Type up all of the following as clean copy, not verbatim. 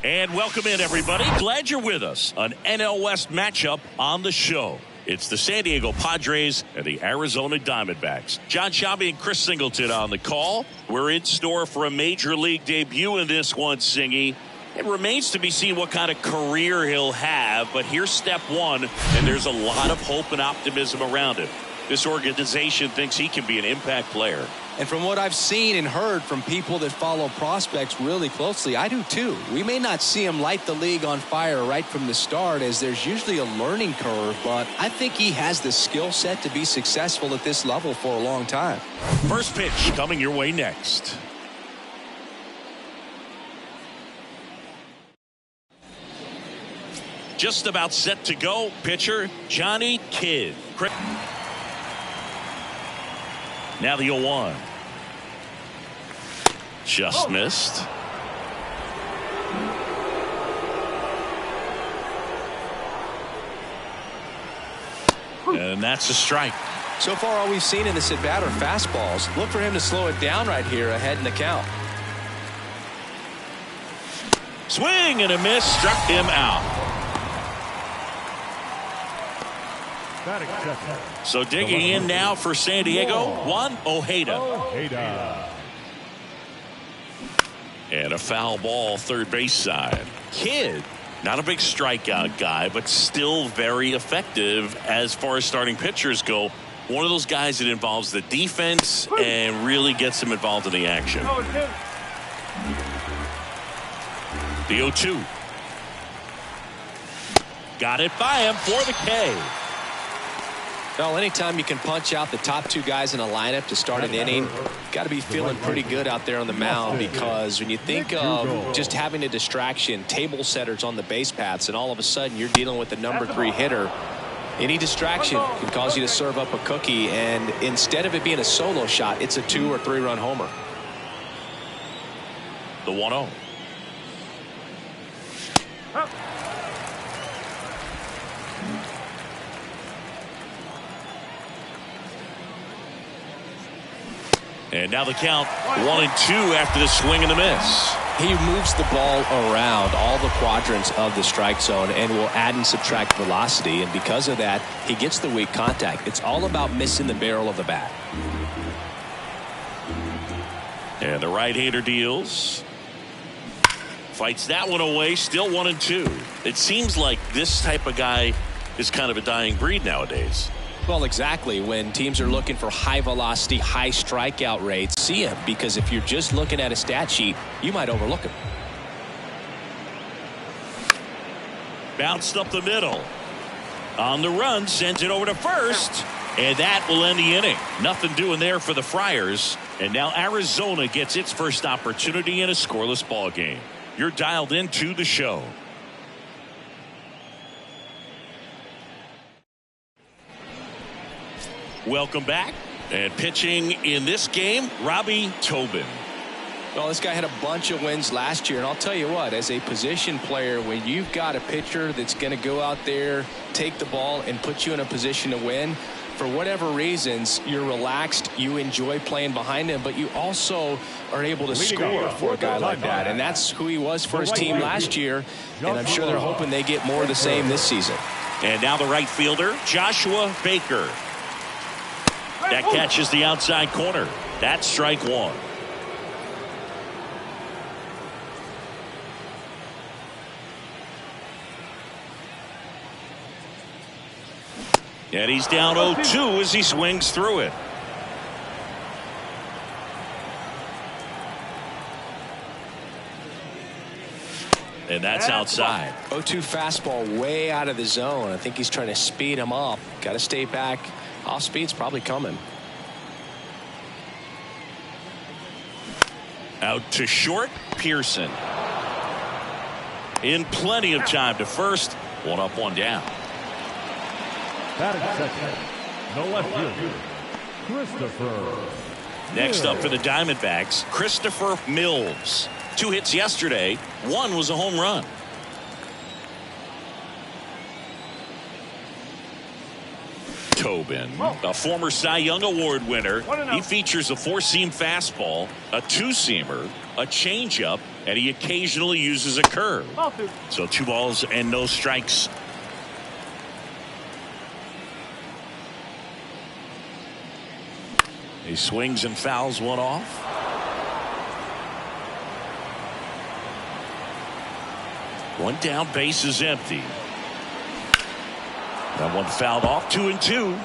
And welcome in, everybody. Glad you're with us. An NL West matchup on the show. It's the San Diego Padres and the Arizona Diamondbacks. John Shabby and Chris Singleton on the call. We're in store for a major league debut in this one, Singy. It remains to be seen what kind of career he'll have, but here's step one, and there's a lot of hope and optimism around him. This organization thinks he can be an impact player. And from what I've seen and heard from people that follow prospects really closely, I do too. We may not see him light the league on fire right from the start, as there's usually a learning curve, but I think he has the skill set to be successful at this level for a long time. First pitch coming your way next. Just about set to go. Pitcher Johnny Kidd. Now the 0-1. Just missed. And that's a strike. So far, all we've seen in this at bat are fastballs. Look for him to slow it down right here ahead in the count. Swing and a miss. Struck him out. So digging in now for San Diego, Juan Ojeda. And a foul ball third base side. Kidd, not a big strikeout guy, but still very effective as far as starting pitchers go. One of those guys that involves the defense and really gets them involved in the action. The 0-2. Got it by him for the K. Well, anytime you can punch out the top two guys in a lineup to start an inning, got to be feeling pretty good out there on the mound, because when you think of just having a distraction, table setters on the base paths, and all of a sudden you're dealing with the number 3 hitter, any distraction can cause you to serve up a cookie, and instead of it being a solo shot, it's a 2 or 3 run homer. The 1-0. And now the count 1-2 after the swing and the miss. He moves the ball around all the quadrants of the strike zone and will add and subtract velocity. And because of that, he gets the weak contact. It's all about missing the barrel of the bat. And the right-hander deals. Fights that one away. Still 1-2. It seems like this type of guy is kind of a dying breed nowadays. Well, exactly. When teams are looking for high velocity, high strikeout rates, see him, because if you're just looking at a stat sheet, you might overlook him. Bounced up the middle. On the run, sends it over to first. And that will end the inning. Nothing doing there for the Friars. And now Arizona gets its first opportunity in a scoreless ball game. You're dialed into the show. Welcome back. And pitching in this game, Robbie Tobin. Well, this guy had a bunch of wins last year, and I'll tell you what, as a position player, when you've got a pitcher that's going to go out there, take the ball, and put you in a position to win, for whatever reasons, you're relaxed, you enjoy playing behind him, but you also are able to score for a guy like that. And that's who he was for his team last year, and I'm sure they're hoping they get more of the same this season. And now the right fielder, Joshua Baker. That catches the outside corner. That's strike one. And he's down 0-2 as he swings through it. And that's outside. 0-2 fastball way out of the zone. I think he's trying to speed him up. Got to stay back. Off speed's probably coming. Out to short, Pearson. In plenty of time to first. One up, one down. Batting second, the left fielder, Christopher. Next up for the Diamondbacks, Christopher Mills. 2 hits yesterday. 1 was a home run. Tobin, a former Cy Young Award winner. He features a 4-seam fastball, a 2-seamer, a changeup, and he occasionally uses a curve. So 2 balls and no strikes. He swings and fouls one off. One down, base is empty. That one fouled off, 2-2.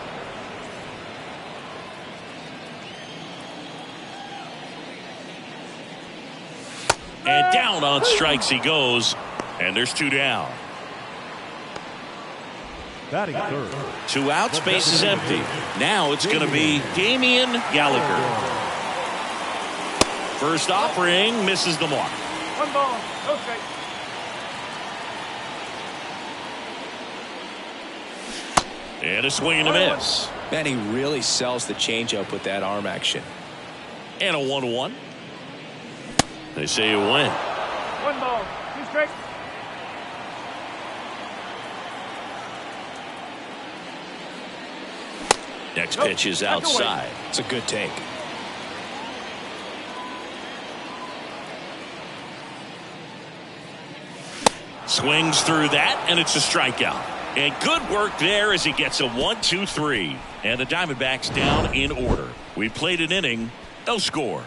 And down on strikes he goes. And there's 2 down. Batting third. 2 outs, base is empty. Now it's going to be Damian Gallagher. First offering, misses the mark. 1 ball, no strike. And a swing and a miss. Man, he really sells the changeup with that arm action. And a 1-1. They say you win. 1 ball, 2 strikes. Next pitch is outside. It's a good take. Swings through that, and it's a strikeout. And good work there as he gets a 1-2-3. And the Diamondbacks down in order. We played an inning, no score.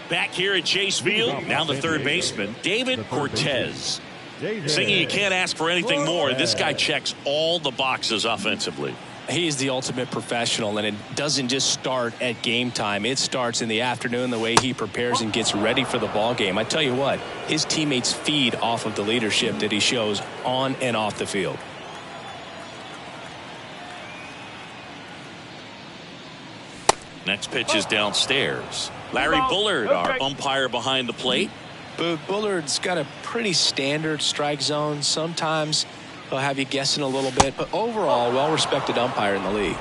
Back here at Chase Field, now the third baseman, David Cortez. Singing, you can't ask for anything more. This guy checks all the boxes offensively. He's the ultimate professional, and it doesn't just start at game time. It starts in the afternoon, the way he prepares and gets ready for the ball game. I tell you what, his teammates feed off of the leadership that he shows on and off the field. Next pitch is downstairs. Larry Bullard, our umpire behind the plate. But Bullard's got a pretty standard strike zone. Sometimes he'll have you guessing a little bit, but overall, well-respected umpire in the league.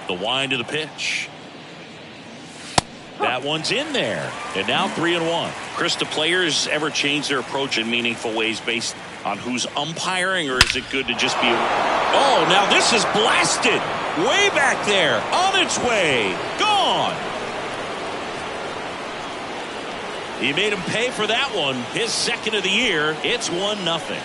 The wind of the pitch. That one's in there. And now 3-1. Chris, do players ever change their approach in meaningful ways based on who's umpiring, or is it good to just be... Oh, now this is blasted. Way back there. On its way. Gone. He made him pay for that one. His second of the year. It's 1-0.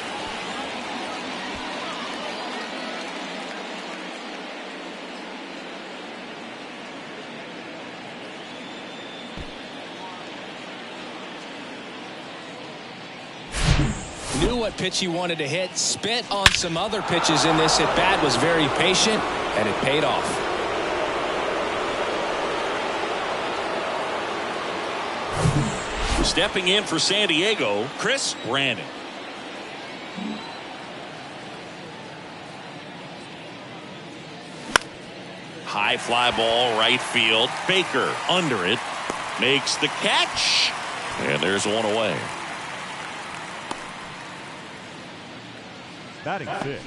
Knew what pitch he wanted to hit, spent on some other pitches in this at bat, was very patient, and it paid off. Stepping in for San Diego, Chris Brandon. High fly ball, right field. Baker under it, makes the catch, and there's one away. Batting sixth,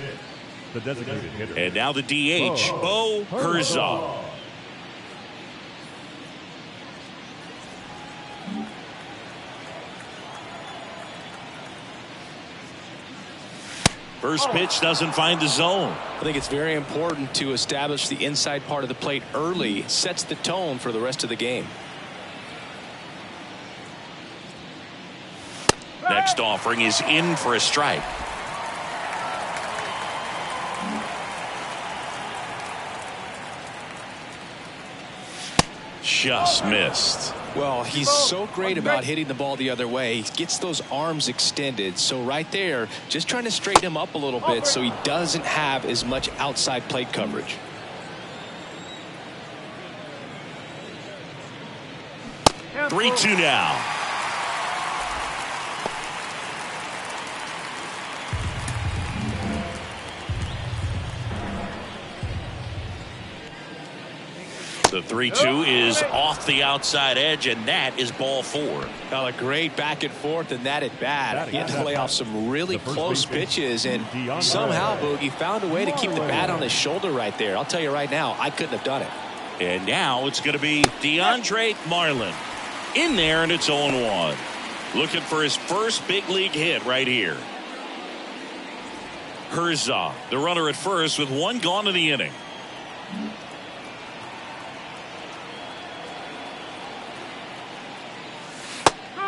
the designated hitter. And now the DH, Bo Herzog. First pitch doesn't find the zone. I think it's very important to establish the inside part of the plate early. It sets the tone for the rest of the game. Next offering is in for a strike. Just missed. Well, he's so great about hitting the ball the other way. He gets those arms extended. So right there, just trying to straighten him up a little bit so he doesn't have as much outside plate coverage. Yeah, 3-2 now. The 3-2 is off the outside edge, and that is ball 4. Well, a great back and forth, and that at bat. He had to play off some really close pitches, and somehow Boogie found a way to keep the bat on his shoulder right there. I'll tell you right now, I couldn't have done it. And now it's going to be DeAndre Marlin in there, and it's 0-1. Looking for his first big league hit right here. Herzog, the runner at first with one gone in the inning.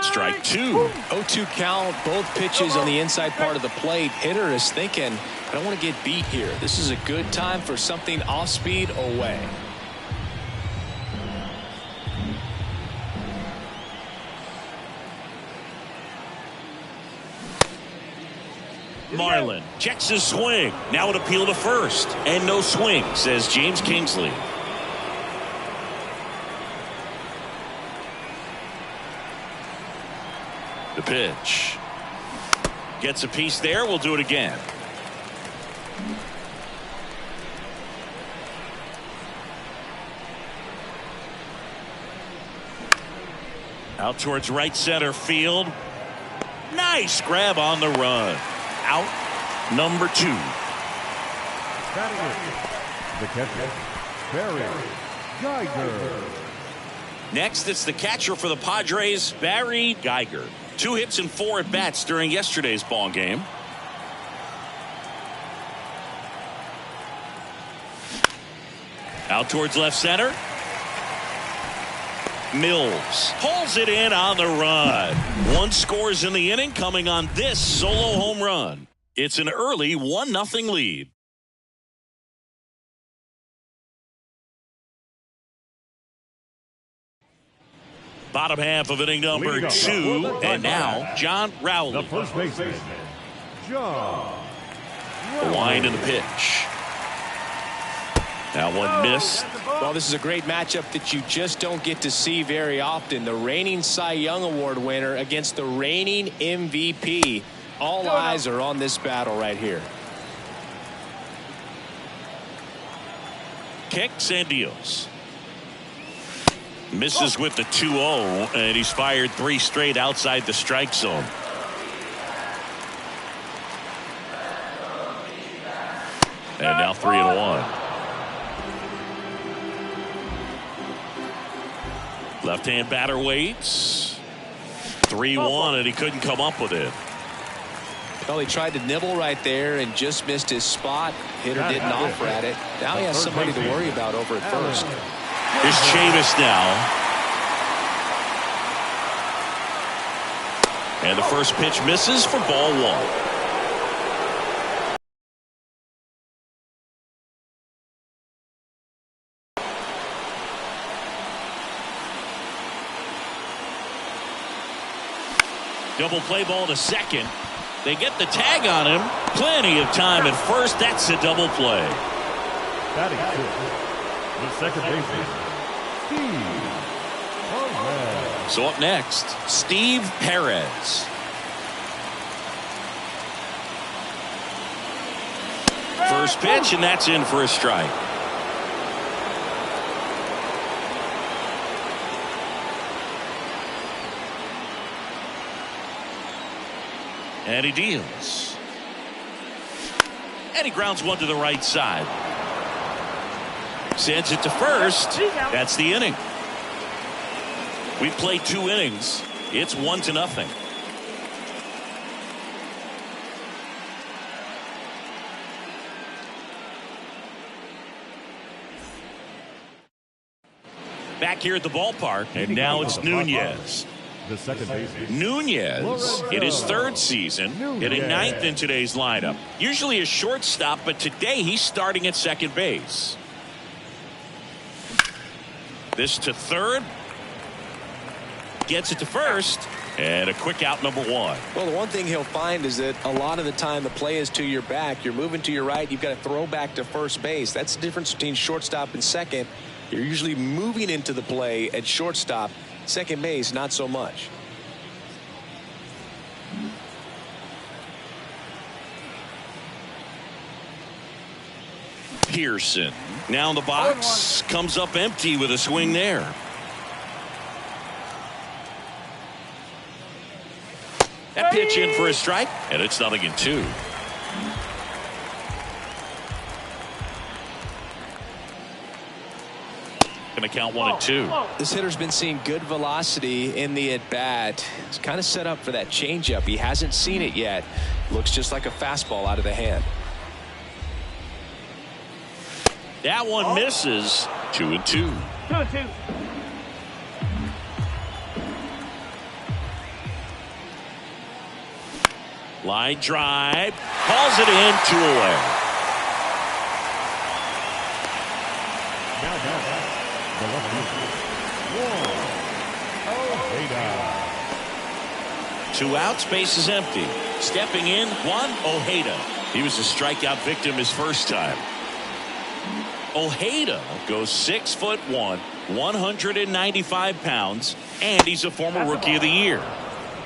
Strike 2. 0-2 count, both pitches on the inside part of the plate. Hitter is thinking, I don't want to get beat here. This is a good time for something off speed away. Marlin checks his swing. Now an appeal to first. And no swing, says James Kingsley. The pitch. Gets a piece there. We'll do it again. Out towards right center field. Nice grab on the run. Out number 2. The catcher, Barry Geiger. Next, it's the catcher for the Padres, Barry Geiger. 2 hits and 4 at bats during yesterday's ball game. Out towards left center. Mills pulls it in on the run. 1 scores in the inning, coming on this solo home run. It's an early 1-0 lead. Bottom half of inning number 2, and now John Rowley. The first baseman, John. The wind and the pitch. That one missed. Well, this is a great matchup that you just don't get to see very often. The reigning Cy Young Award winner against the reigning MVP. All eyes are on this battle right here. Kicks and deals. Misses with the 2-0, and he's fired 3 straight outside the strike zone. And now 3-1. Left-hand batter waits. 3-1, and he couldn't come up with it. Well, he tried to nibble right there and just missed his spot. Hitter didn't offer at it. Now he has somebody to worry about over at first. Here's Chavis now. And the first pitch misses for ball 1. Double play ball to second. They get the tag on him. Plenty of time at first. That's a double play. Batting 6, the second baseman, Steve Perez. So up next, Steve Perez. First pitch, and that's in for a strike. And he deals. And he grounds one to the right side. Sends it to first. That's the inning. We've played 2 innings. It's 1-0. Back here at the ballpark, and now it's Nunez. The second baseman. Nunez in his 3rd season, hitting 9th in today's lineup. Usually a shortstop, but today he's starting at second base. This to 3rd. Gets it to first. And a quick out, number 1. Well, the one thing he'll find is that a lot of the time the play is to your back. You're moving to your right. You've got to throw back to first base. That's the difference between shortstop and second. You're usually moving into the play at shortstop. Second base, not so much. Pearson now in the box. Comes up empty with a swing there. That pitch in for a strike, and it's 0-2. Going to count 1-2. This hitter's been seeing good velocity in the at-bat. He's kind of set up for that changeup. He hasn't seen it yet. Looks just like a fastball out of the hand. That one misses. 2-2. 2-2. Line drive. Calls it in. 2 away. Now down. The left fielder. 2 outs. Base is empty. Stepping in, Juan Ojeda. He was a strikeout victim his first time. Ojeda goes 6'1", 195 pounds, and he's a former Rookie of the Year.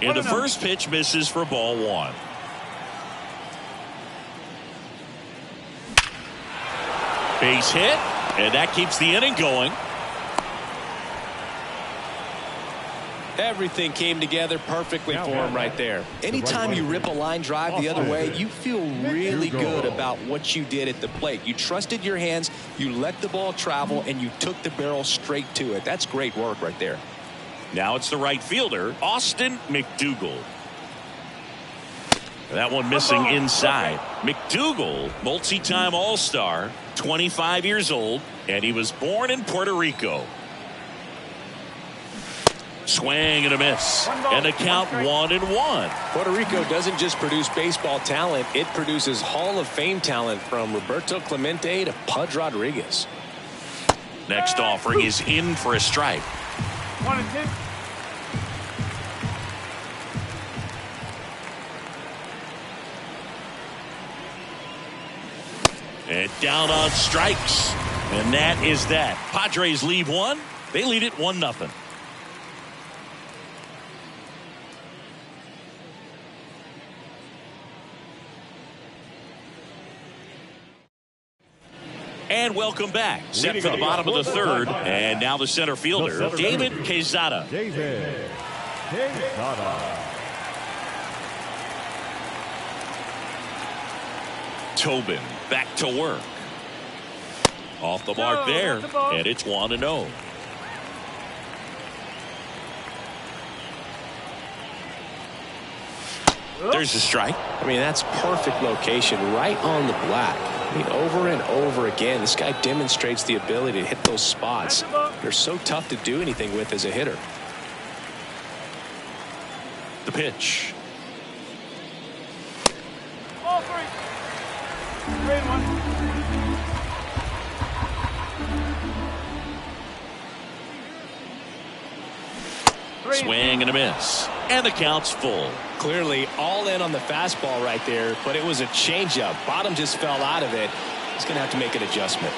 And the first pitch misses for ball 1. Base hit, and that keeps the inning going. Everything came together perfectly for him right there. Anytime you rip a line drive the other way, you feel really good about what you did at the plate. You trusted your hands, you let the ball travel, and you took the barrel straight to it. That's great work right there. Now it's the right fielder, Austin McDougal. That one missing inside. McDougal, multi-time All-Star, 25 years old, and he was born in Puerto Rico. Swing and a miss, and a count 1-1. Puerto Rico doesn't just produce baseball talent, it produces Hall of Fame talent from Roberto Clemente to Pudge Rodriguez. Next offering is in for a strike. 1-2. And down on strikes, and that is that. Padres lead 1. They lead it 1-0. And welcome back. Set for the bottom of the 3rd. And now the center fielder, David Quezada. David Quezada. Tobin back to work. Off the mark there. And it's 1-0. There's a strike. I mean, that's perfect location, right on the black. I mean, over and over again, this guy demonstrates the ability to hit those spots. They're so tough to do anything with as a hitter. The pitch. All 3. 3-1. Swing and a miss. And the count's full. Clearly all in on the fastball right there, but it was a changeup. Bottom just fell out of it. He's going to have to make an adjustment.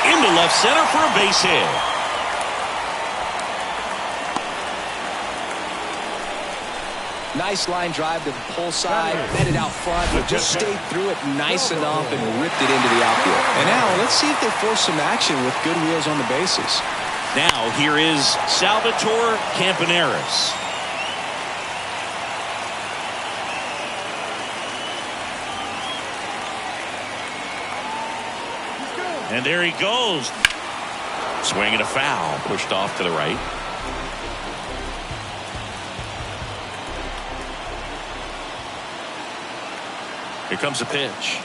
Into left center for a base hit. Nice line drive to the pull side, met it out front, but just stayed through it nice enough and ripped it into the outfield. And now let's see if they force some action with good wheels on the bases. Now here is Salvatore Campaneris. And there he goes. Swinging a foul, pushed off to the right. Here comes a pitch.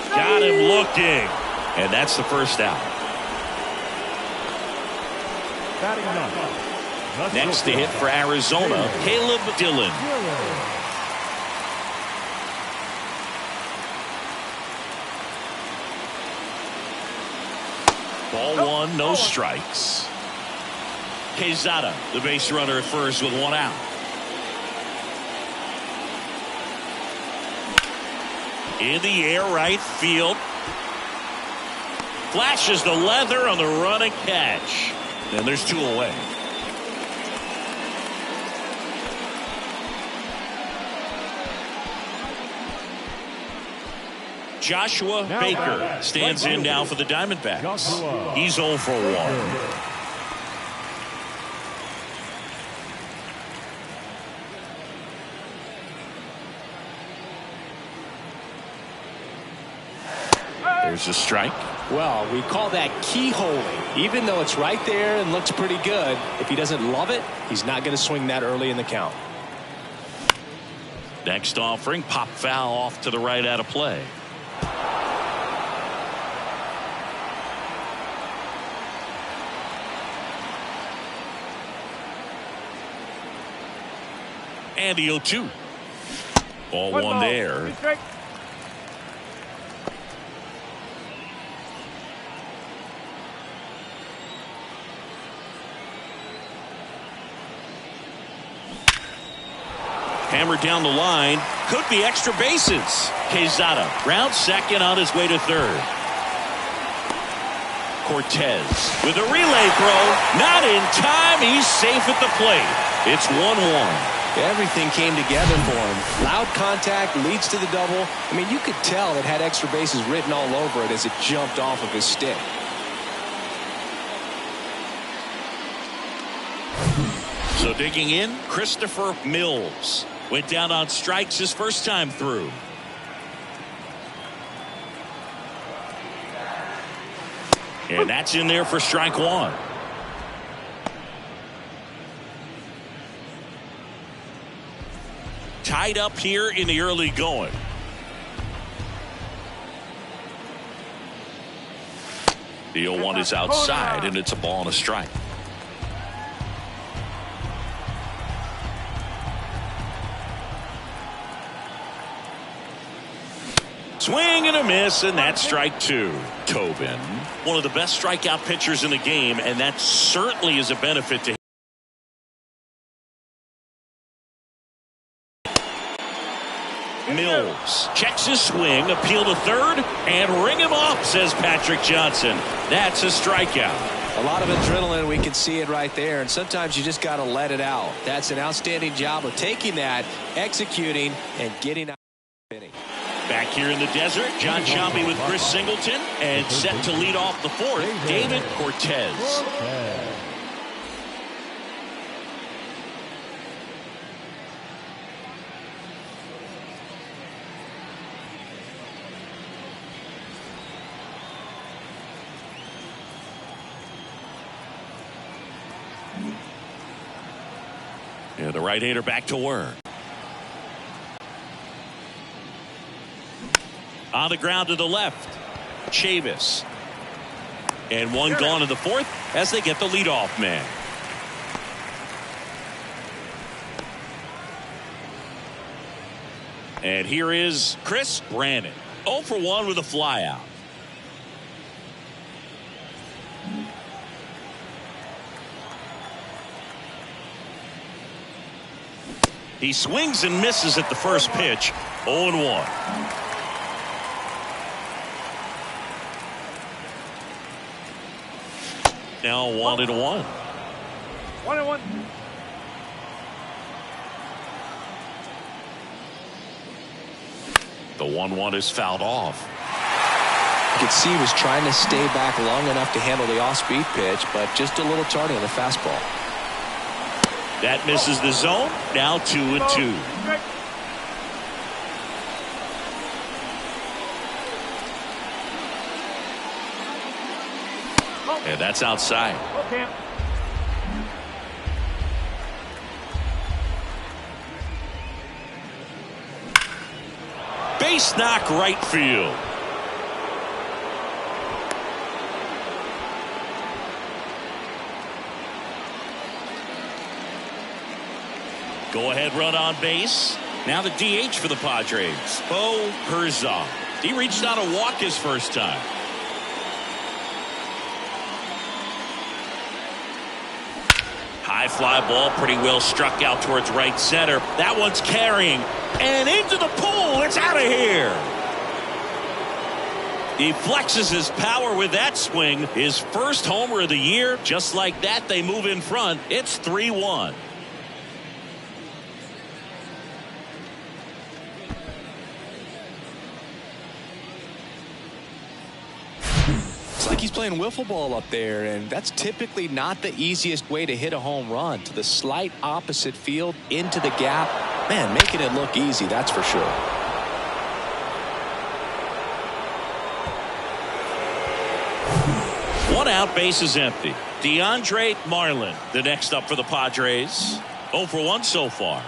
Got him looking. And that's the first out. Next to hit for Arizona, Caleb Dillon. Ball one, no strikes. Quezada, the base runner at first with one out. In the air, right field. Flashes the leather on the running catch. And there's two away. Joshua Baker stands in now for the Diamondbacks. He's 0 for 1. There's a strike. Well, we call that keyholing. Even though it's right there and looks pretty good, if he doesn't love it, he's not going to swing that early in the count. Next offering, pop foul off to the right out of play. And the 0-2. Ball one there. Hammered down the line. Could be extra bases. Quezada round second on his way to third. Cortez with a relay throw. Not in time. He's safe at the plate. It's 1-1. Everything came together for him. Loud contact leads to the double. I mean, you could tell it had extra bases written all over it as it jumped off of his stick. So digging in, Christopher Mills. Went down on strikes his first time through. And that's in there for strike one. Tied up here in the early going. The 0-1 is outside, and it's a ball and a strike. Swing and a miss, and that's strike two. Tobin, one of the best strikeout pitchers in the game, and that certainly is a benefit to him. Mills checks his swing, appeal to third, and ring him off, says Patrick Johnson. That's a strikeout. A lot of adrenaline, we can see it right there, and sometimes you just got to let it out. That's an outstanding job of taking that, executing, and getting out of the inning. Back here in the desert, John Sciambi with Chris Singleton, and set to lead off the fourth, David Cortez. Yeah, the right-hander back to work. On the ground to the left, Chavis. And one gone in the fourth as they get the leadoff man. And here is Chris Brannon. 0 for 1 with a flyout. He swings and misses at the first pitch. 0-1. Now 1-1. 1-1. The 1-1 is fouled off. You could see he was trying to stay back long enough to handle the off-speed pitch, but just a little tardy on the fastball. That misses the zone. Now 2-2. And that's outside. Okay. Base knock right field. Go ahead run on base. Now the DH for the Padres, Bo Herzog. He reached out a walk his first time. High fly ball, pretty well struck out towards right center. That one's carrying and into the pool. It's out of here. He flexes his power with that swing. His first homer of the year. Just like that, they move in front. It's 3-1. Like he's playing wiffle ball up there, and that's typically not the easiest way to hit a home run. To the slight opposite field, into the gap. Man, making it look easy, that's for sure. One out, base is empty. DeAndre Marlin, the next up for the Padres. 0 for 1 so far.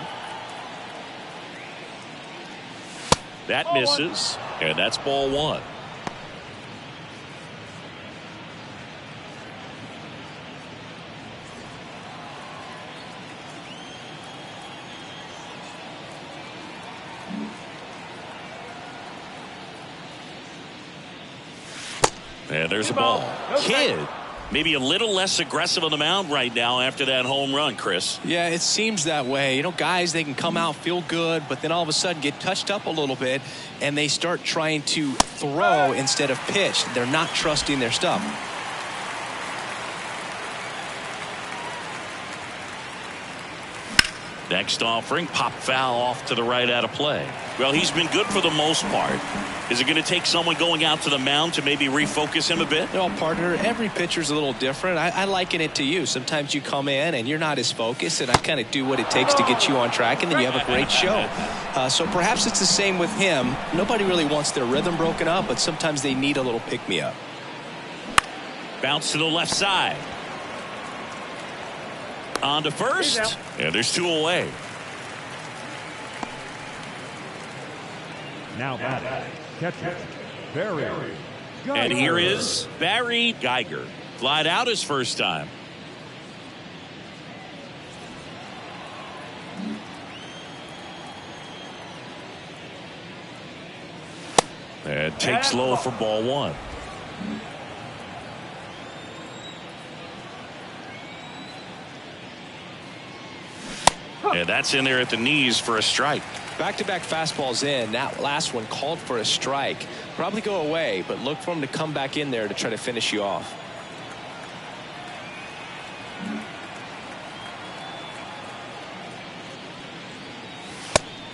That misses, and that's ball 1. And there's a ball. Kidd, maybe a little less aggressive on the mound right now after that home run, Chris. Yeah, it seems that way. You know, guys, they can come out, feel good, but then all of a sudden get touched up a little bit, and they start trying to throw instead of pitch. They're not trusting their stuff. Next offering, pop foul off to the right out of play. Well, he's been good for the most part. Is it going to take someone going out to the mound to maybe refocus him a bit? No, partner, every pitcher's a little different. I liken it to you. Sometimes you come in and you're not as focused, and I kind of do what it takes to get you on track, and then you have a great show. So perhaps it's the same with him. Nobody really wants their rhythm broken up, but sometimes they need a little pick-me-up. Bounce to the left side. On to first. And there's 2 away. Now batting, catcher, Barry Geiger. And here is Barry Geiger. Flied out his first time. And takes low for ball 1. And that's in there at the knees for a strike. Back-to-back fastballs in. That last one called for a strike. Probably go away, but look for him to come back in there to try to finish you off.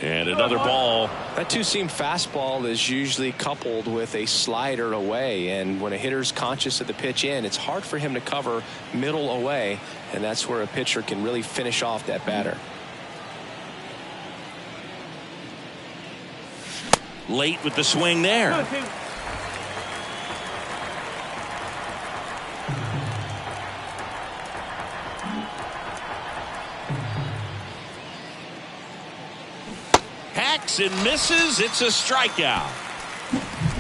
And another ball. That two-seam fastball is usually coupled with a slider away, and when a hitter's conscious of the pitch in, it's hard for him to cover middle away, and that's where a pitcher can really finish off that batter. Late with the swing there. Hacks and misses. It's a strikeout.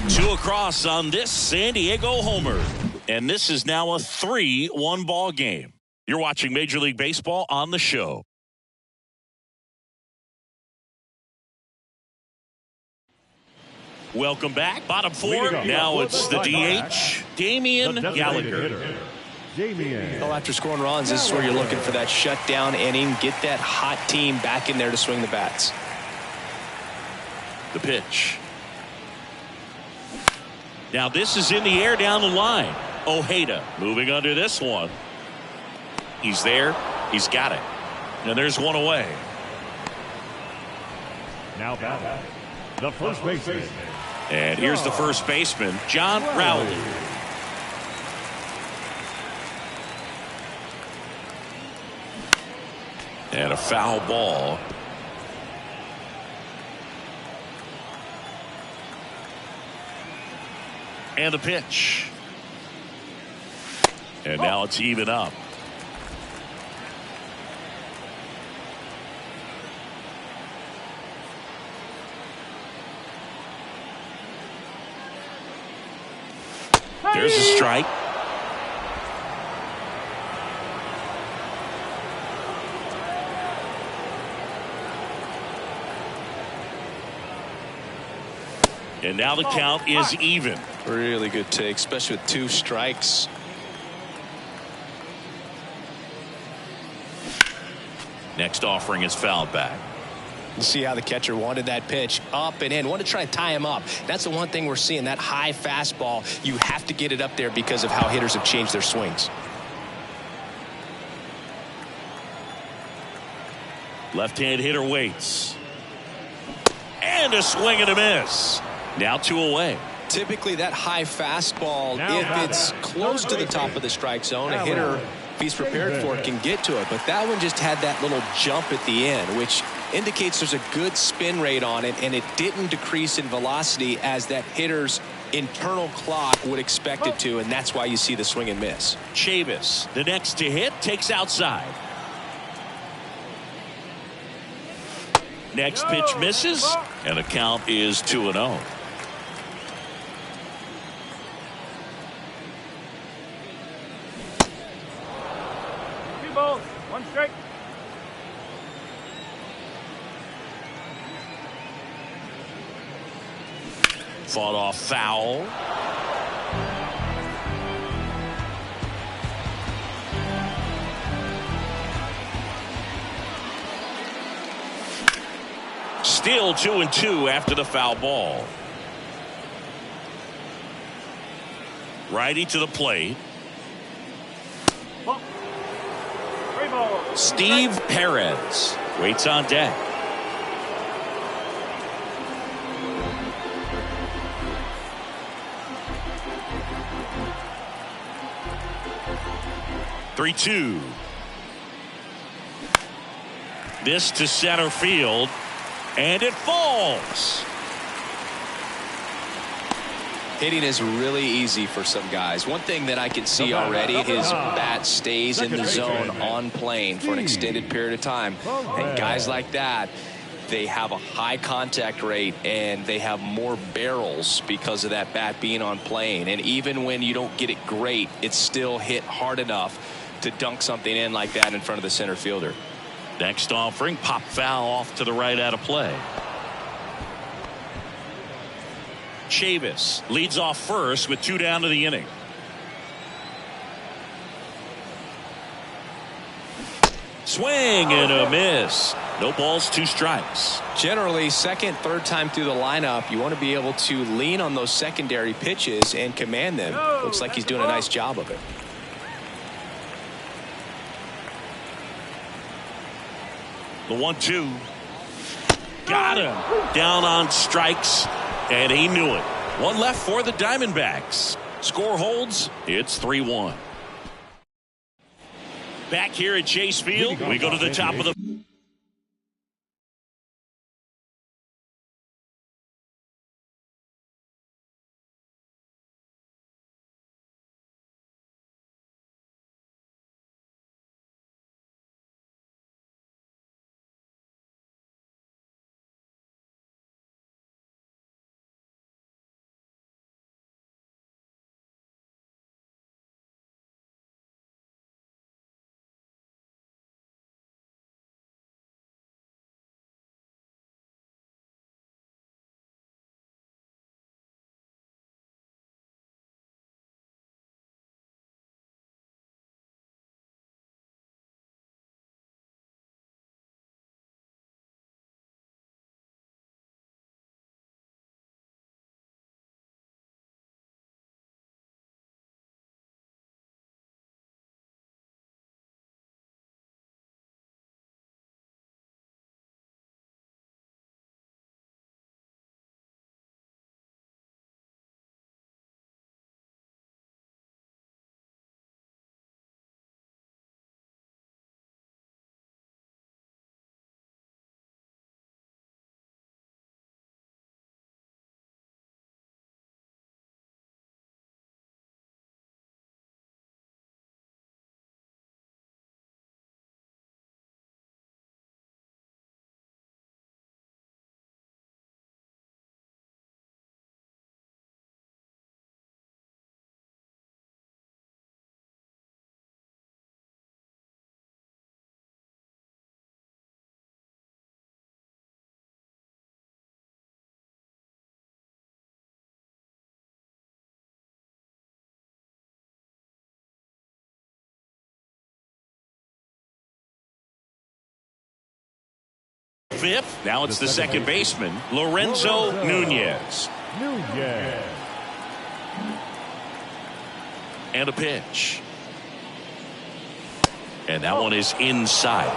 2 across on this San Diego homer. And this is now a 3-1 ball game. You're watching Major League Baseball on the show. Welcome back. Bottom 4. Now it's the DH, Damian Gallagher. Well, after scoring runs, this is where you're looking for that shutdown inning. Get that hot team back in there to swing the bats. The pitch. Now this is in the air down the line. Ojeda moving under this one. He's there. He's got it. And there's one away. Now batting, The first baseman. And here's the first baseman, John Rowley. And a foul ball. And a pitch. And now it's even up. There's a strike. And now the count is even. Really good take, especially with 2 strikes. Next offering is fouled back. You see how the catcher wanted that pitch up and in. Wanted to try to tie him up. That's the one thing we're seeing, that high fastball. You have to get it up there because of how hitters have changed their swings. Left-hand hitter waits. And a swing and a miss. Now 2 away. Typically that high fastball, if it's close to the top of the strike zone, a hitter, if he's prepared for it, can get to it. But that one just had that little jump at the end, which indicates there's a good spin rate on it, and it didn't decrease in velocity as that hitter's internal clock would expect it to, and that's why you see the swing and miss. Chavis, the next to hit, takes outside. Next pitch misses, and the count is 2-0. 2 balls, 1 strike. Fought off foul. Still 2-2 after the foul ball. Righty to the plate. Ball. 3 balls. Steve Perez waits on deck. Three-two. This to center field, and it falls. Hitting is really easy for some guys. One thing that I can see already, his bat stays in the zone on plane for an extended period of time. And guys like that, they have a high contact rate and they have more barrels because of that bat being on plane. And even when you don't get it great, it's still hit hard enough to dunk something in like that in front of the center fielder. Next offering, pop foul off to the right out of play. Chavis leads off first with 2 down to the inning. Swing and a miss. No balls, 2 strikes. Generally, second, third time through the lineup, you want to be able to lean on those secondary pitches and command them. Looks like he's doing a nice job of it. The 1-2. Got him. Down on strikes, and he knew it. 1 left for the Diamondbacks. Score holds. It's 3-1. Back here at Chase Field, we go to the top of the fifth. Now it's the second baseman, Lorenzo Nunez. And a pitch. And that one is inside.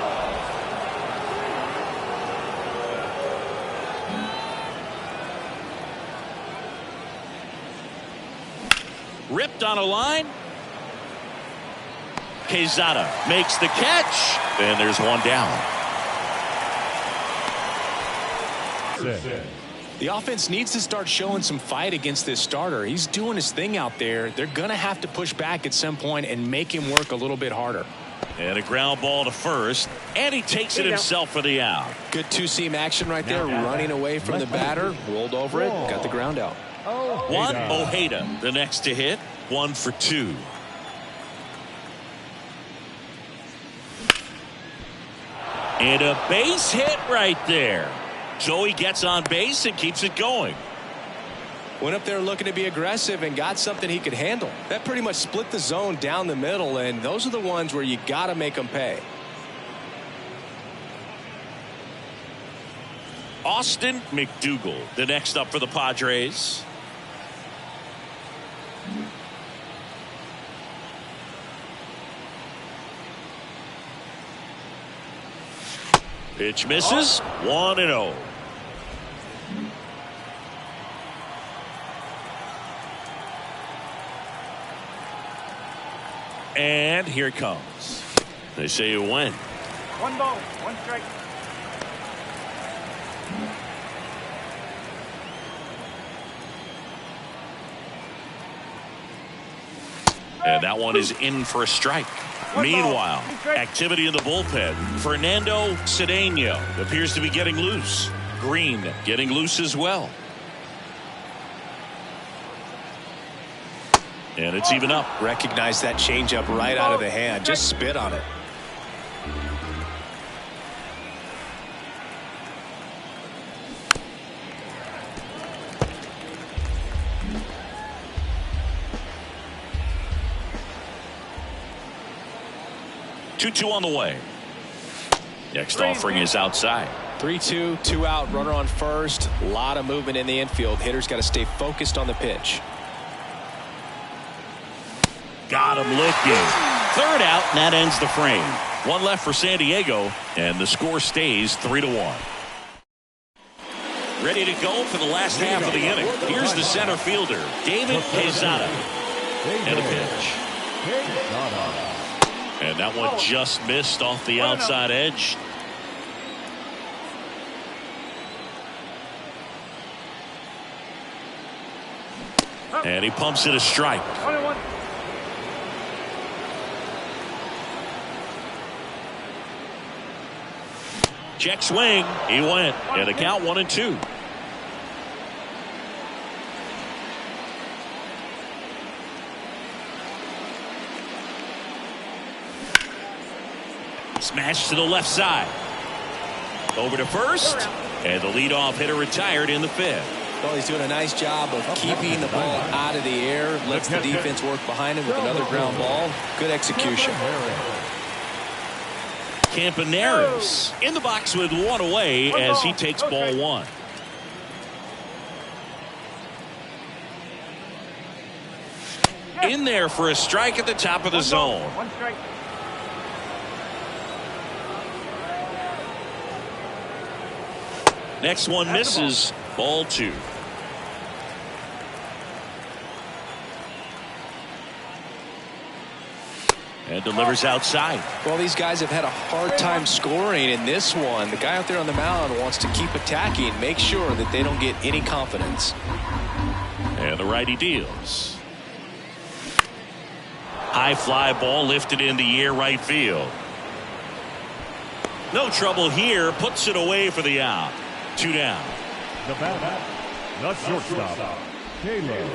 Ripped on a line. Quezada makes the catch. And there's one down. The offense needs to start showing some fight against this starter. He's doing his thing out there. They're going to have to push back at some point and make him work a little bit harder. And a ground ball to first. And he takes it himself for the out. Good two-seam action right there. Running away from the batter. Rolled over it. Got the ground out. Juan Ojeda, the next to hit. 1 for 2. And a base hit right there. So he gets on base and keeps it going. Went up there looking to be aggressive and got something he could handle. That pretty much split the zone down the middle, and those are the ones where you got to make them pay. Austin McDougal, the next up for the Padres. Pitch misses. 1-0. And here it comes. They say you win. 1 ball, 1 strike. And that one is in for a strike. Meanwhile, activity in the bullpen. Fernando Cedeno appears to be getting loose. Green getting loose as well. And it's even up. Recognize that changeup right out of the hand. Just spit on it. Two on the way. Next offering is outside. 3-2, 2 out, runner on first. A lot of movement in the infield. Hitters got to stay focused on the pitch. Got him looking. Third out, and that ends the frame. One left for San Diego, and the score stays 3-1. Ready to go for the last half of the inning. Here's the center fielder, David Quezada. And a pitch. And that one just missed off the outside edge. And he pumps it a strike. Check swing. He went. And a count 1-2. Smash to the left side. Over to first. And the leadoff hitter retired in the fifth. Well, he's doing a nice job of keeping the ball out of the air. Lets the defense work behind him with another ground ball. Good execution. Campaneris in the box with one away as he takes ball one. In there for a strike at the top of the zone. 1 strike. Next one misses. Ball 2. And delivers outside. Well, these guys have had a hard time scoring in this one. The guy out there on the mound wants to keep attacking, make sure that they don't get any confidence. And the righty deals. High fly ball lifted in the air, right field. No trouble here. Puts it away for the out. 2 down. The batter, the shortstop, Caleb.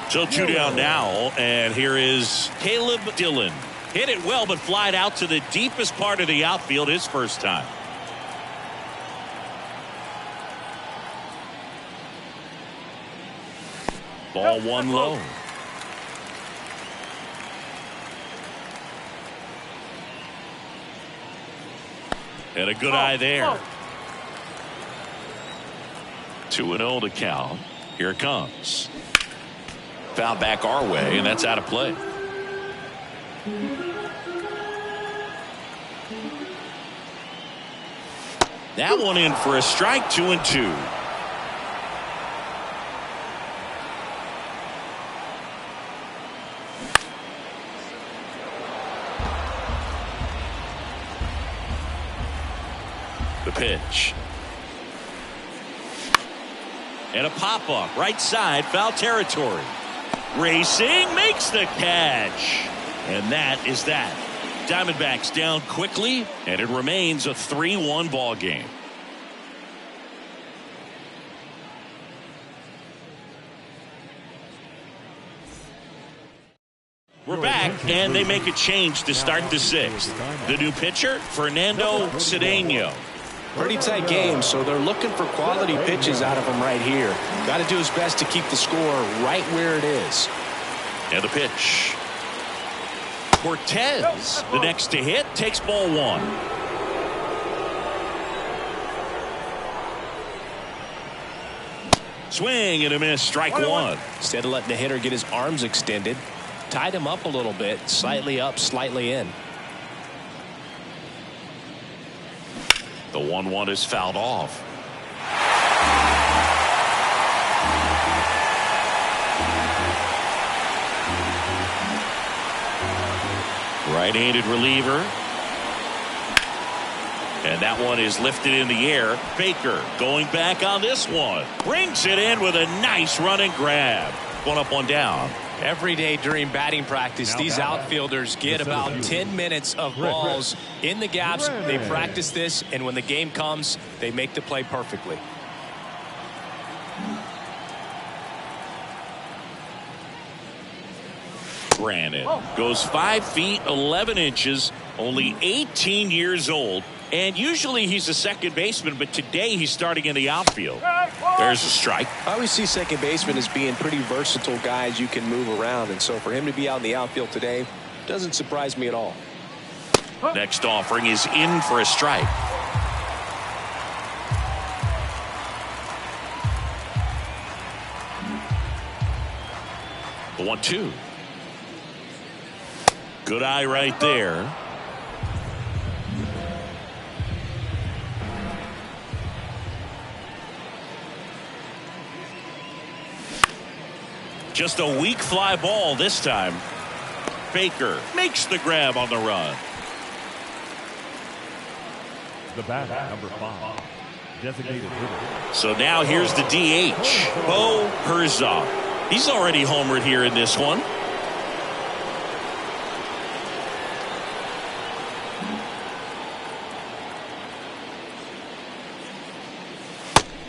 So 2 down now, and here is Caleb Dillon. Hit it well, but flied out to the deepest part of the outfield his first time. Ball 1 low. And a good eye there. 2-0 to count. Here it comes. Foul back our way, and that's out of play. That one in for a strike. 2-2. The pitch. And a pop-up right side, foul territory. Racing, makes the catch. And that is that. Diamondbacks down quickly, and it remains a 3-1 ball game. We're back, and they make a change to start the sixth. The new pitcher, Fernando Cedeno. Pretty tight game, so they're looking for quality pitches out of him right here. Got to do his best to keep the score right where it is. And the pitch. Cortez, the next to hit, takes ball one. Swing and a miss, strike one. Instead of letting the hitter get his arms extended, tied him up a little bit, slightly up, slightly in. The 1-1 is fouled off. Right-handed reliever. And that one is lifted in the air. Baker going back on this one. Brings it in with a nice run and grab. One up, one down. Every day during batting practice, these outfielders get about 10 minutes of balls in the gaps. They practice this, and when the game comes, they make the play perfectly. Brandon goes 5 feet 11 inches, only 18 years old, and usually he's a second baseman, but today he's starting in the outfield. There's a strike. I always see second basemen as being pretty versatile guys you can move around, and so for him to be out in the outfield today doesn't surprise me at all. Next offering is in for a strike. The 1-2. Good eye right there. Just a weak fly ball this time. Baker makes the grab on the run. The batter, number 5, designated hitter. So now here's the DH, Bo Herzog. He's already homered here in this one.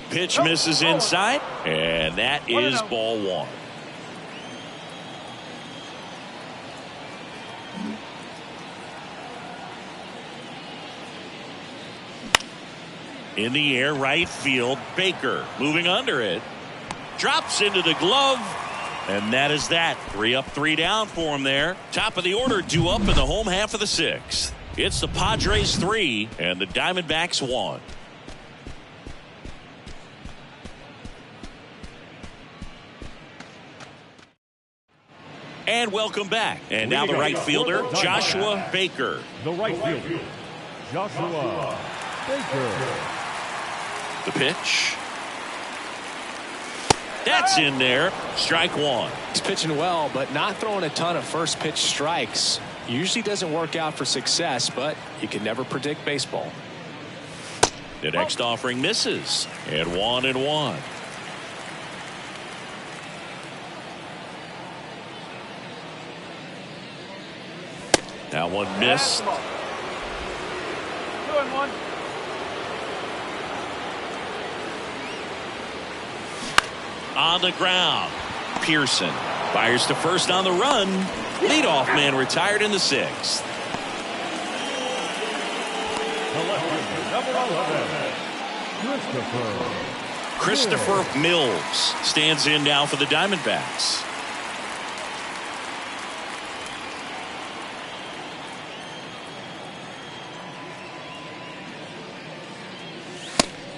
Pitch misses inside, and that is ball one. In the air, right field, Baker moving under it. Drops into the glove, and that is that. 3 up, 3 down for him there. Top of the order due up in the home half of the 6th. It's the Padres 3 and the Diamondbacks 1. And welcome back. And now the right fielder, Joshua Baker. The right fielder, Joshua Baker. The pitch. That's in there. Strike one. He's pitching well, but not throwing a ton of first pitch strikes. Usually doesn't work out for success, but you can never predict baseball. The next offering misses. And 1-1. That one missed. 2-1. On the ground. Pearson fires to first on the run. Leadoff man retired in the 6th. The left fielder, number 11, Christopher Mills stands in now for the Diamondbacks.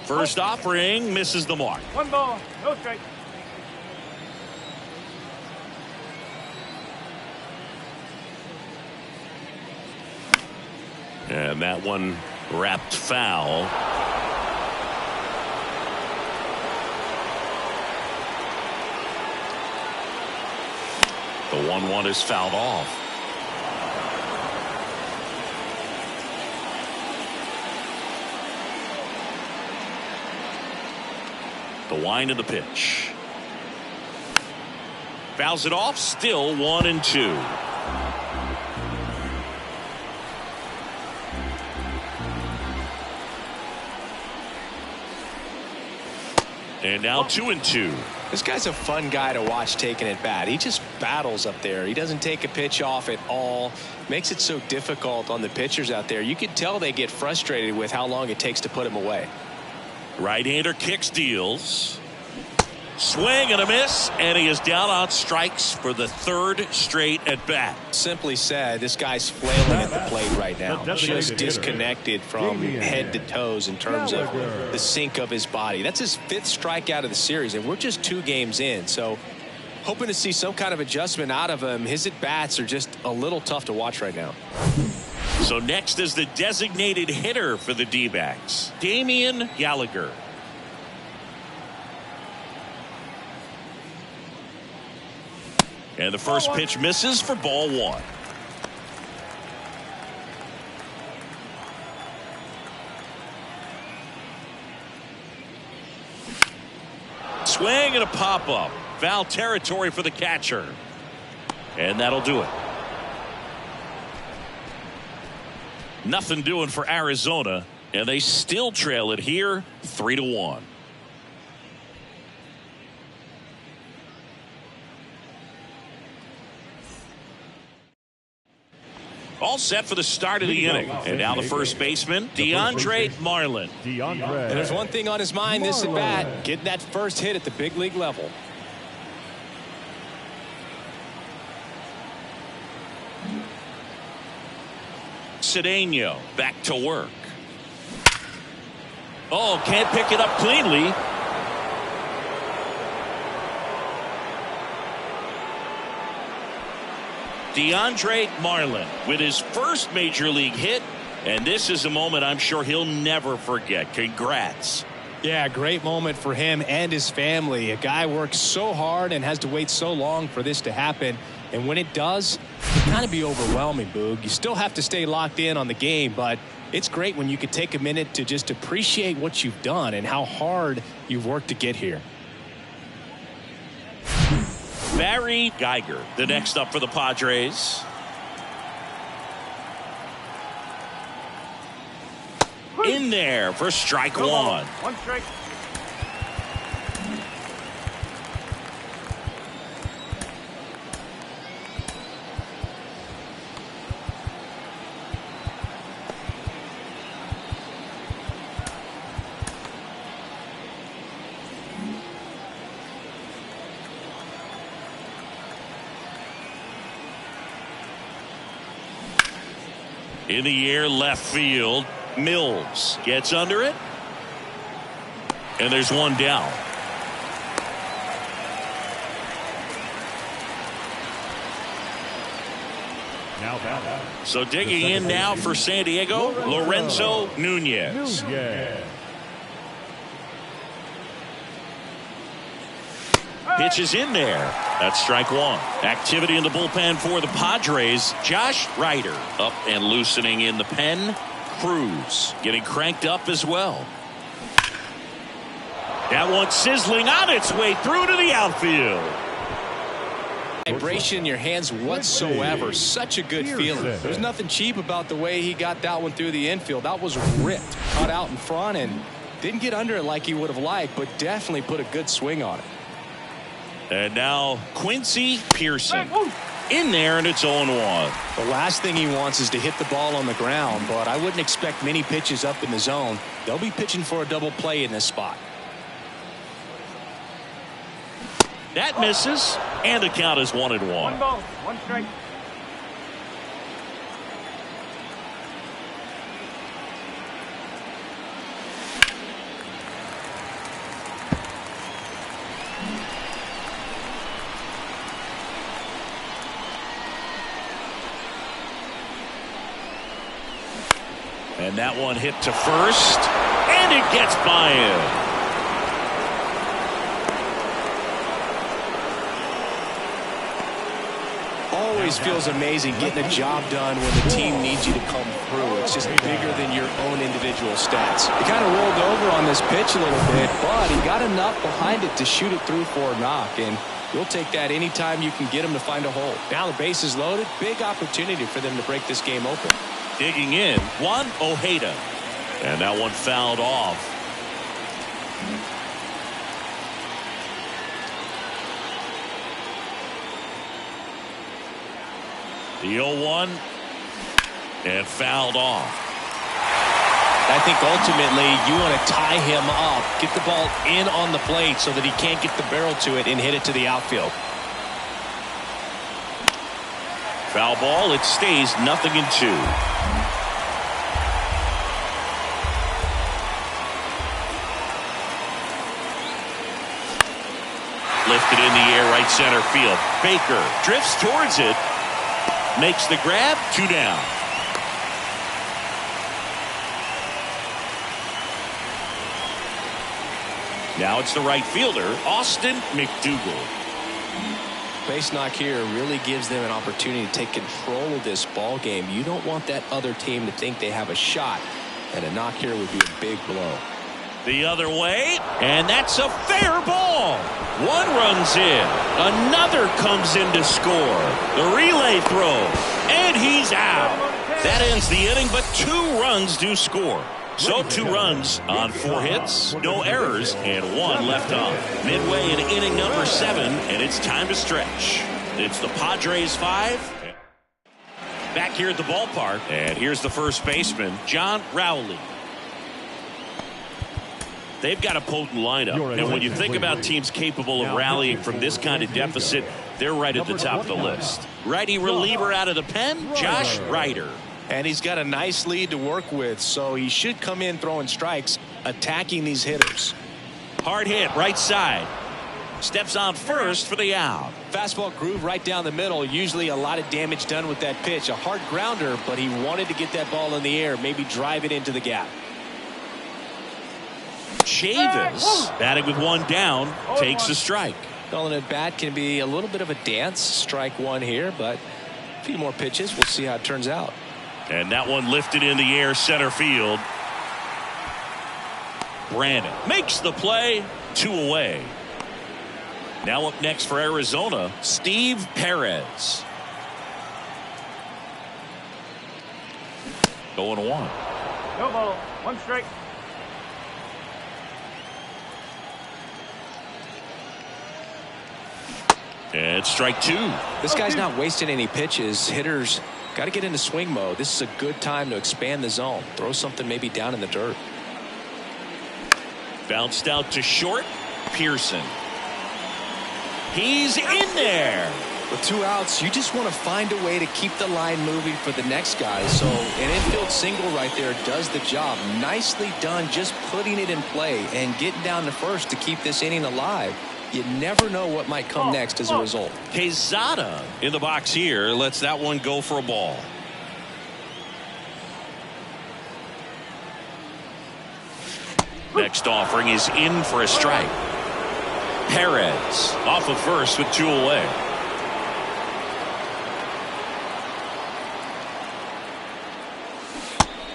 First offering misses the mark. 1 ball, no strike. And that one wrapped foul. The 1-1 is fouled off. The wind of the pitch. Fouls it off. Still 1-2. And now 2-2. This guy's a fun guy to watch taking at bat. He just battles up there. He doesn't take a pitch off at all. Makes it so difficult on the pitchers out there. You can tell they get frustrated with how long it takes to put him away. Right-hander kicks, deals. Swing and a miss, and he is down on strikes for the 3rd straight at bat. Simply said, this guy's flailing at the plate right now. Just disconnected from head to toes in terms of the sink of his body. That's his 5th strikeout of the series, and we're just 2 games in. So hoping to see some kind of adjustment out of him. His at-bats are just a little tough to watch right now. So next is the designated hitter for the D-backs, Damian Gallagher. And the first pitch misses for ball 1. Swing and a pop-up. Foul territory for the catcher. And that'll do it. Nothing doing for Arizona, and they still trail it here 3-1. All set for the start of the inning. And now the first baseman, DeAndre Marlin. And there's one thing on his mind this at bat, getting that first hit at the big league level. Cedeno back to work. Oh, can't pick it up cleanly. DeAndre Marlin with his first major league hit, and this is a moment I'm sure he'll never forget. Congrats. Yeah, great moment for him and his family. A guy works so hard and has to wait so long for this to happen, and when it does, it can kind of be overwhelming, Boog. You still have to stay locked in on the game, but it's great when you can take a minute to just appreciate what you've done and how hard you've worked to get here. Barry Geiger, the next up for the Padres. In there for strike 1. 1 strike. In the air, left field. Mills gets under it. And there's one down. So digging in now for San Diego, Lorenzo Nunez. Pitch is in there. That's strike 1. Activity in the bullpen for the Padres. Josh Ryder up and loosening in the pen. Cruz getting cranked up as well. That one sizzling on its way through to the outfield. Vibration in your hands whatsoever. Such a good feeling. There's nothing cheap about the way he got that one through the infield. That was ripped, cut out in front, and didn't get under it like he would have liked, but definitely put a good swing on it. And now Quincy Pearson in there, and it's 0-1. The last thing he wants is to hit the ball on the ground, but I wouldn't expect many pitches up in the zone. They'll be pitching for a double play in this spot. That misses, and the count is 1-1. 1 ball, 1 strike. And that one hit to first, and it gets by him. Always feels amazing getting a job done when the team needs you to come through. It's just bigger than your own individual stats. He kind of rolled over on this pitch a little bit, but he got enough behind it to shoot it through for a knock, and you'll take that anytime you can get him to find a hole. Now the base is loaded. Big opportunity for them to break this game open. Digging in, Juan Ojeda. And that one fouled off. The 0-1 and fouled off. I think ultimately you want to tie him up, get the ball in on the plate so that he can't get the barrel to it and hit it to the outfield. Foul ball, it stays 0-2. Lifted in the air, right center field. Baker drifts towards it. Makes the grab, 2 down. Now it's the right fielder, Austin McDougal. Base knock here really gives them an opportunity to take control of this ball game. You don't want that other team to think they have a shot, and a knock here would be a big blow. The other way, and that's a fair ball. One runs in, another comes in to score. The relay throw, and he's out. That ends the inning, but 2 runs do score. So 2 runs on 4 hits, no errors, and 1 left on. Midway in inning number 7, and it's time to stretch. It's the Padres 5. Back here at the ballpark, and here's the first baseman, John Rowley. They've got a potent lineup, and when you think about teams capable of rallying from this kind of deficit, they're right at the top of the list. Righty reliever out of the pen, Josh Ryder. And he's got a nice lead to work with, so he should come in throwing strikes, attacking these hitters. Hard hit, right side. Steps on first for the out. Fastball groove right down the middle. Usually a lot of damage done with that pitch. A hard grounder, but he wanted to get that ball in the air, maybe drive it into the gap. Chavis, batting with 1 down, takes a strike. Calling it bat can be a little bit of a dance. Strike 1 here, but a few more pitches. We'll see how it turns out. And that one lifted in the air, center field. Brandon makes the play, 2 away. Now up next for Arizona, Steve Perez. 0-1. No ball. 1 strike. And strike 2. This guy's not wasting any pitches. Hitters got to get into swing mode. This is a good time to expand the zone. Throw something maybe down in the dirt. Bounced out to short. Pearson. He's in there. With 2 outs, you just want to find a way to keep the line moving for the next guy. So an infield single right there does the job. Nicely done, just putting it in play and getting down to first to keep this inning alive. You never know what might come next as a result. Quezada in the box here lets that one go for a ball. Next offering is in for a strike. Perez off of first with 2 away.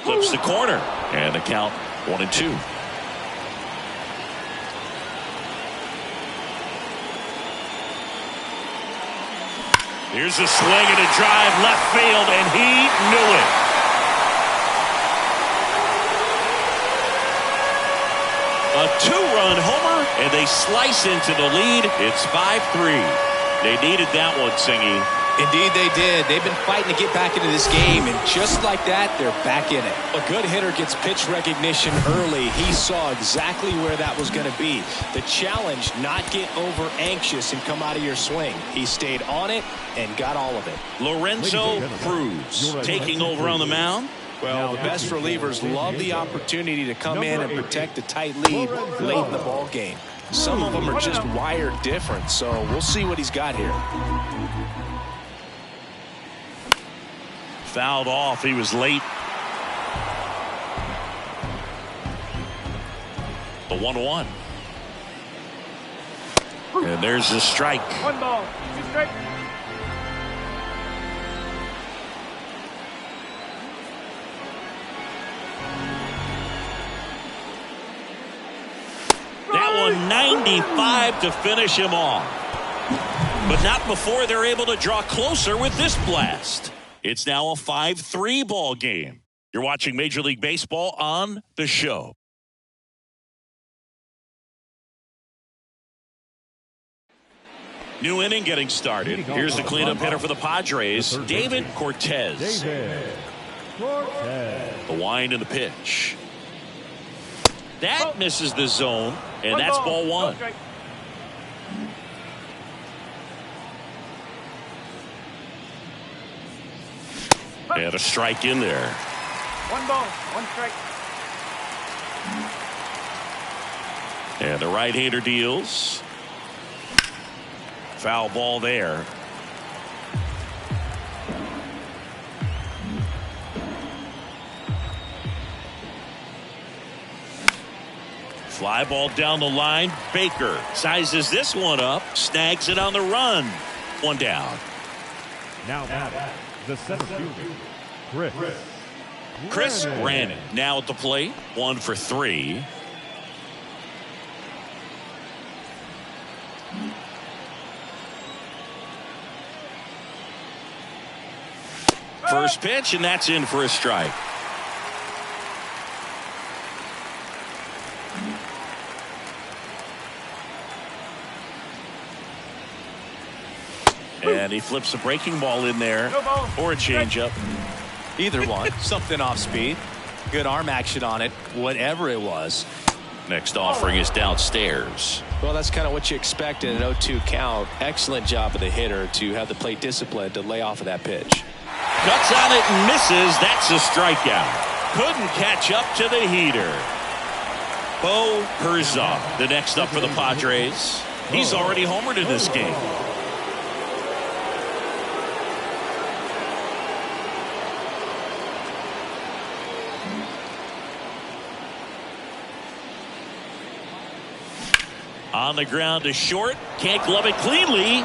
Flips the corner, and the count 1-2. Here's a swing and a drive left field, and he knew it. A 2-run homer, and they slice into the lead. It's 5-3. They needed that one, Singy. Indeed they did. They've been fighting to get back into this game, and just like that, they're back in it. A good hitter gets pitch recognition early. He saw exactly where that was going to be. The challenge, not get over anxious and come out of your swing. He stayed on it and got all of it. Lorenzo Cruz taking over on the mound. Well, the best relievers love the opportunity to come in and protect a tight lead late in the ball game. Some of them are just wired different, so we'll see what he's got here. Fouled off. He was late. The 1-1. And there's the strike. 1 ball, 2 strikes. That one 95 to finish him off. But not before they're able to draw closer with this blast. It's now a 5-3 ball game. You're watching Major League Baseball on the show. New inning getting started. Here's the cleanup hitter for the Padres, David Cortez. The wind and the pitch. That misses the zone, and that's ball 1. And a strike in there. 1 ball, 1 strike. And the right-hander deals. Foul ball there. Fly ball down the line. Baker sizes this one up, snags it on the run. 1 down. Now batting, the center fielder, Chris Grannon now at the plate. 1 for 3. First pitch, and that's in for a strike. And he flips a breaking ball in there, or a changeup. Either one. Something off speed. Good arm action on it. Whatever it was. Next offering is downstairs. Well, that's kind of what you expect in an 0-2 count. Excellent job of the hitter to have the plate discipline to lay off of that pitch. Cuts on it and misses. That's a strikeout. Couldn't catch up to the heater. Bo Herzog, the next up for the Padres. He's already homered in this game. On the ground to short. Can't glove it cleanly.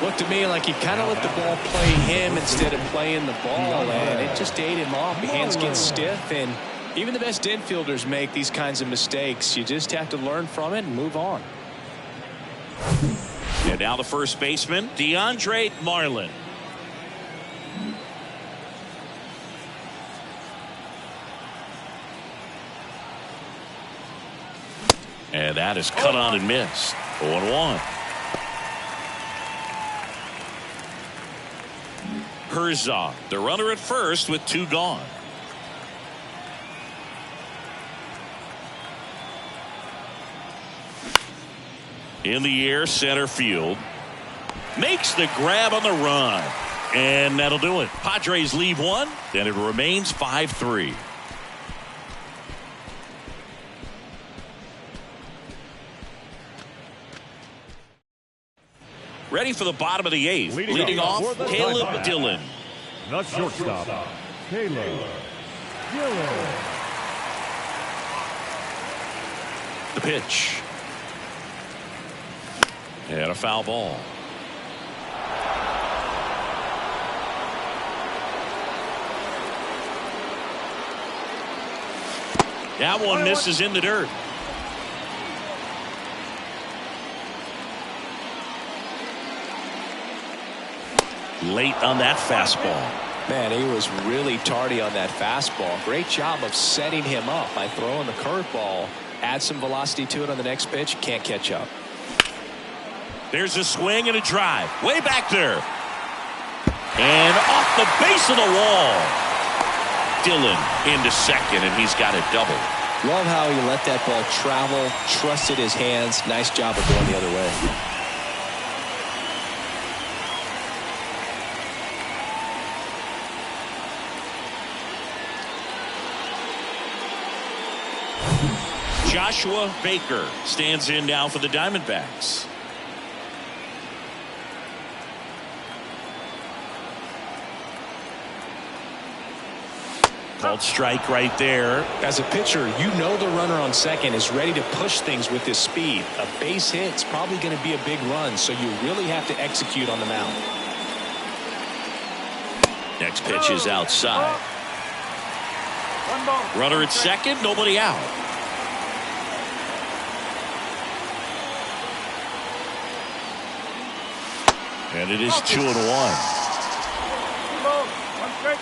Looked to me like he kind of let the ball play him instead of playing the ball, and it just ate him off. The hands get stiff, and even the best infielders make these kinds of mistakes. You just have to learn from it and move on. And now the first baseman, DeAndre Marlin. And that is cut on and missed. 0-1. Herzog, the runner at first with 2 gone. In the air, center field. Makes the grab on the run. And that'll do it. Padres leave 1, and it remains 5-3. Ready for the bottom of the 8th. Leading off, Caleb Dillon. The shortstop, Caleb Dillon. The pitch. And a foul ball. That one misses in the dirt. Late on that fastball. Man, he was really tardy on that fastball. Great job of setting him up by throwing the curveball. Add some velocity to it on the next pitch. Can't catch up. There's a swing and a drive. Way back there. And off the base of the wall. Dillon into second, and he's got a double. Love how he let that ball travel, trusted his hands. Nice job of going the other way. Joshua Baker stands in now for the Diamondbacks. Called strike right there. As a pitcher, you know the runner on second is ready to push things with his speed. A base hit's probably going to be a big run, so you really have to execute on the mound. Next pitch is outside. Runner at second, nobody out. And it is 2-1. 2 balls, 1 strike.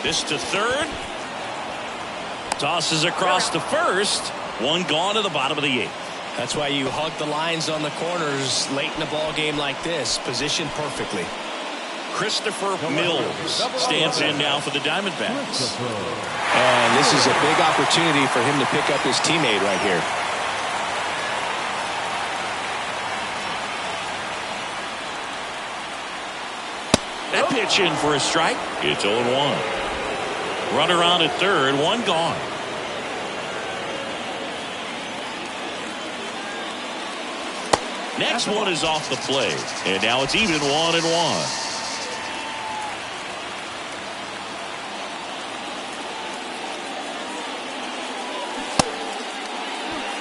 This to third. Tosses across to first. One gone to the bottom of the 8th. That's why you hug the lines on the corners late in a ball game like this. Positioned perfectly. Christopher Mills stands in now for the Diamondbacks. And this is a big opportunity for him to pick up his teammate right here. That pitch in for a strike. It's 0-1. Runner on at third, one gone. Next one is off the plate. And now it's even 1-1.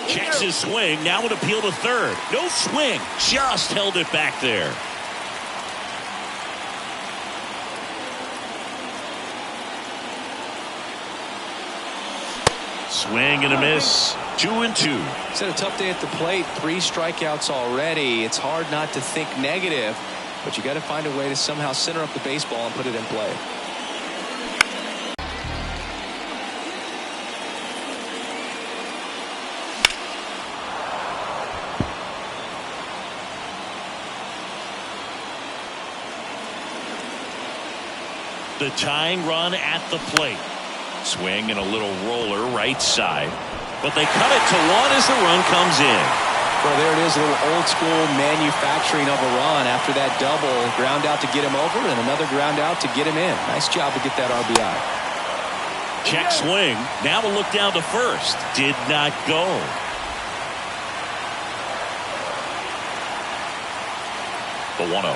Checks his swing. Now an appeal to third. No swing. Just held it back there. Swing and a miss. 2-2. It's had a tough day at the plate. 3 strikeouts already. It's hard not to think negative, but you got to find a way to somehow center up the baseball and put it in play. The tying run at the plate. Swing and a little roller right side. But they cut it to 1 as the run comes in. Well, there it is, a little old school manufacturing of a run after that double. Ground out to get him over and another ground out to get him in. Nice job to get that RBI. Check swing. Now a look down to first. Did not go. The 1-0.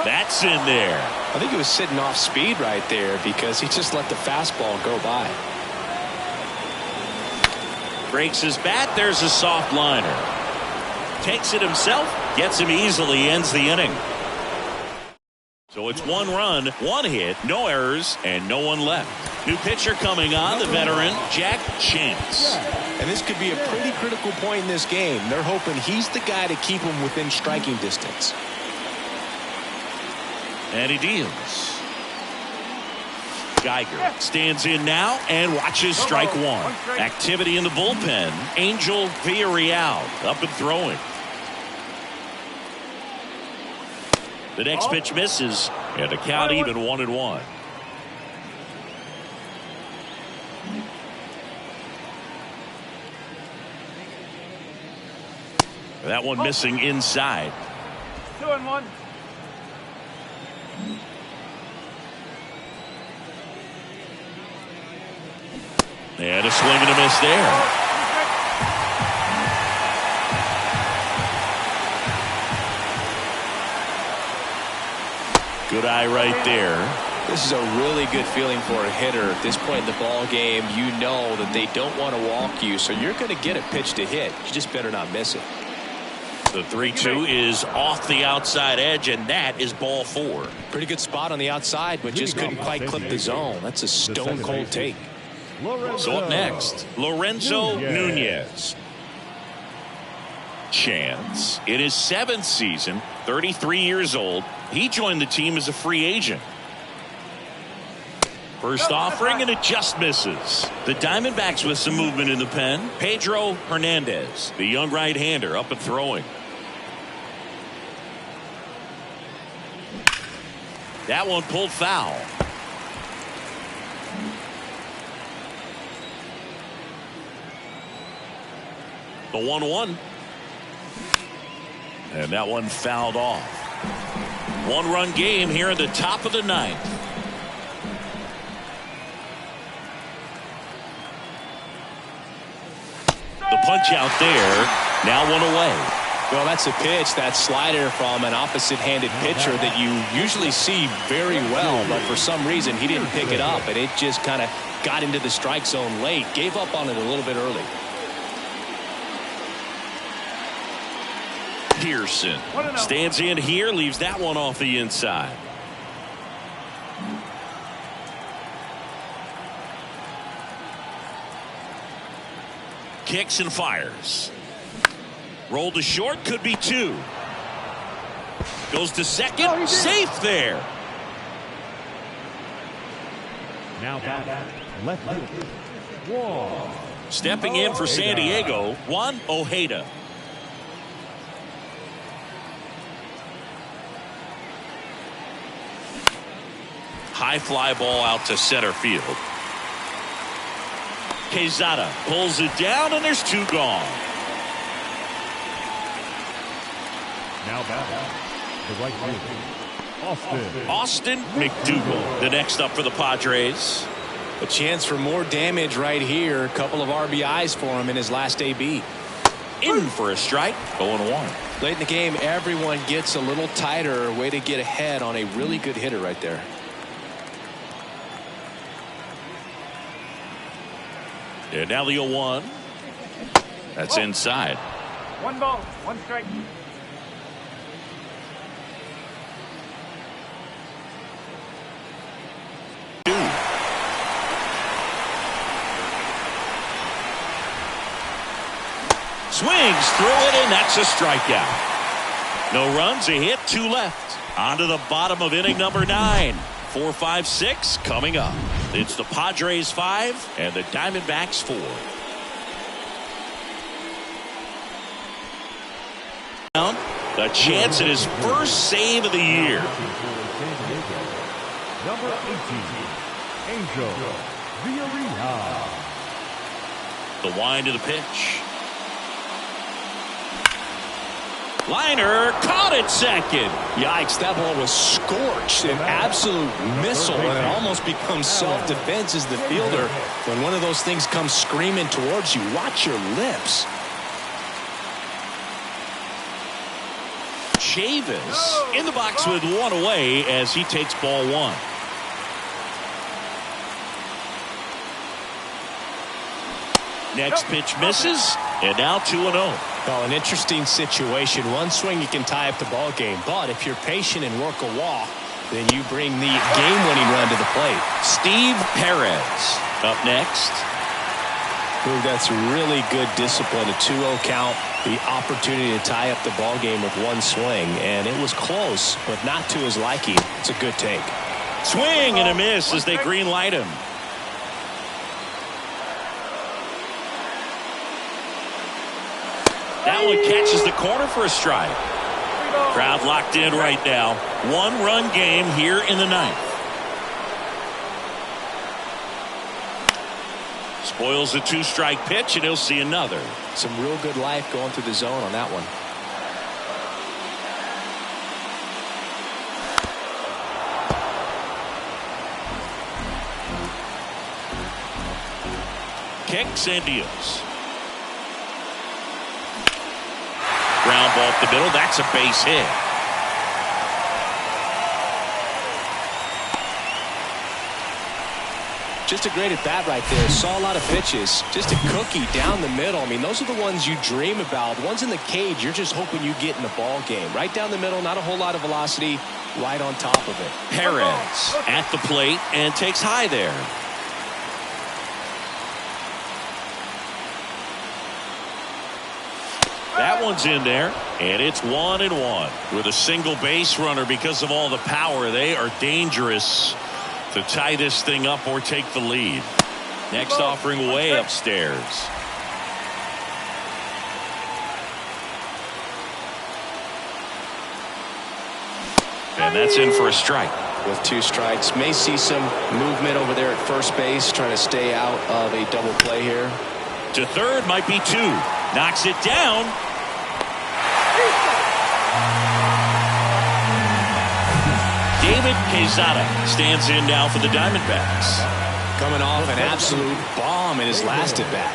That's in there. I think he was sitting off speed right there because he just let the fastball go by. Breaks his bat. There's a soft liner. Takes it himself. Gets him easily. Ends the inning. So it's 1 run, 1 hit, no errors, and no one left. New pitcher coming on, the veteran, Jack Chance. And this could be a pretty critical point in this game. They're hoping he's the guy to keep them within striking distance. And he deals. Geiger stands in now and watches strike 1. Activity in the bullpen. Angel Villarreal up and throwing. The next pitch misses, and the count even 1-1. That one missing inside. 2-1. And a swing and a miss there. Good eye right there. This is a really good feeling for a hitter at this point in the ball game. You know that they don't want to walk you, so you're going to get a pitch to hit. You just better not miss it. The 3-2 is off the outside edge, and that is ball 4. Pretty good spot on the outside, but just couldn't quite clip the zone. That's a stone cold take. So up next, Lorenzo Nunez. Chance in his 7th season, 33 years old. He joined the team as a free agent. First offering, and it just misses. The Diamondbacks with some movement in the pen. Pedro Hernandez, the young right-hander, up and throwing. That one pulled foul. The 1-1. And that one fouled off. 1-run game here in the top of the 9th. The punch out there. Now 1 away. Well, that's a pitch, that slider from an opposite-handed pitcher that you usually see very well, but for some reason he didn't pick it up, and it just kind of got into the strike zone late. Gave up on it a little bit early. Pearson stands in here, leaves that one off the inside. Kicks and fires. Rolled to short, could be 2. Goes to second, safe there. Now back, left field. Whoa. Stepping in for San Diego, Juan Ojeda. High fly ball out to center field. Quezada pulls it down, and there's 2 gone. Now back, the right field. Austin McDougal, the next up for the Padres. A chance for more damage right here. A couple of RBIs for him in his last AB. In for a strike, 0-1. Late in the game, everyone gets a little tighter. Way to get ahead on a really good hitter right there. And now the 0-1. That's inside. 1 ball, 1 strike. Swings through it, and that's a strikeout. No runs, a hit, 2 left. On to the bottom of inning number 9. 4, 5, 6 coming up. It's the Padres 5 and the Diamondbacks 4. A chance at his first save of the year. Number 18, Angel Villarreal. The wind of the pitch. Liner caught at second. Yikes, that ball was scorched, an absolute missile, and it almost becomes self-defense as the fielder. When one of those things comes screaming towards you, watch your lips. Chavis in the box with 1 away as he takes ball 1. Next pitch misses, and now 2-0. Well, an interesting situation. One swing you can tie up the ball game, but if you're patient and work a walk, then you bring the game-winning run to the plate. Steve Perez up next. Ooh, that's really good discipline. A 2-0 count, the opportunity to tie up the ball game with 1 swing, and it was close, but not to his liking. It's a good take. Swing and a miss as they green light him. That one catches the corner for a strike. Crowd locked in right now. 1-run game here in the 9th. Spoils a 2-strike pitch, and he'll see another. Some real good life going through the zone on that one. Kicks and deals. Ground ball up the middle. That's a base hit. Just a great at bat right there. Saw a lot of pitches. Just a cookie down the middle. I mean, those are the ones you dream about. The ones in the cage, you're just hoping you get in the ball game. Right down the middle, not a whole lot of velocity. Right on top of it. Perez at the plate and takes high there. That one's in there, and it's 1-1. With a single base runner, because of all the power, they are dangerous to tie this thing up or take the lead. Next offering way upstairs. And that's in for a strike. With 2 strikes, may see some movement over there at first base, trying to stay out of a double play here. To third, might be 2. Knocks it down. David Quezada stands in now for the Diamondbacks. Coming off an absolute bomb in his last at bat.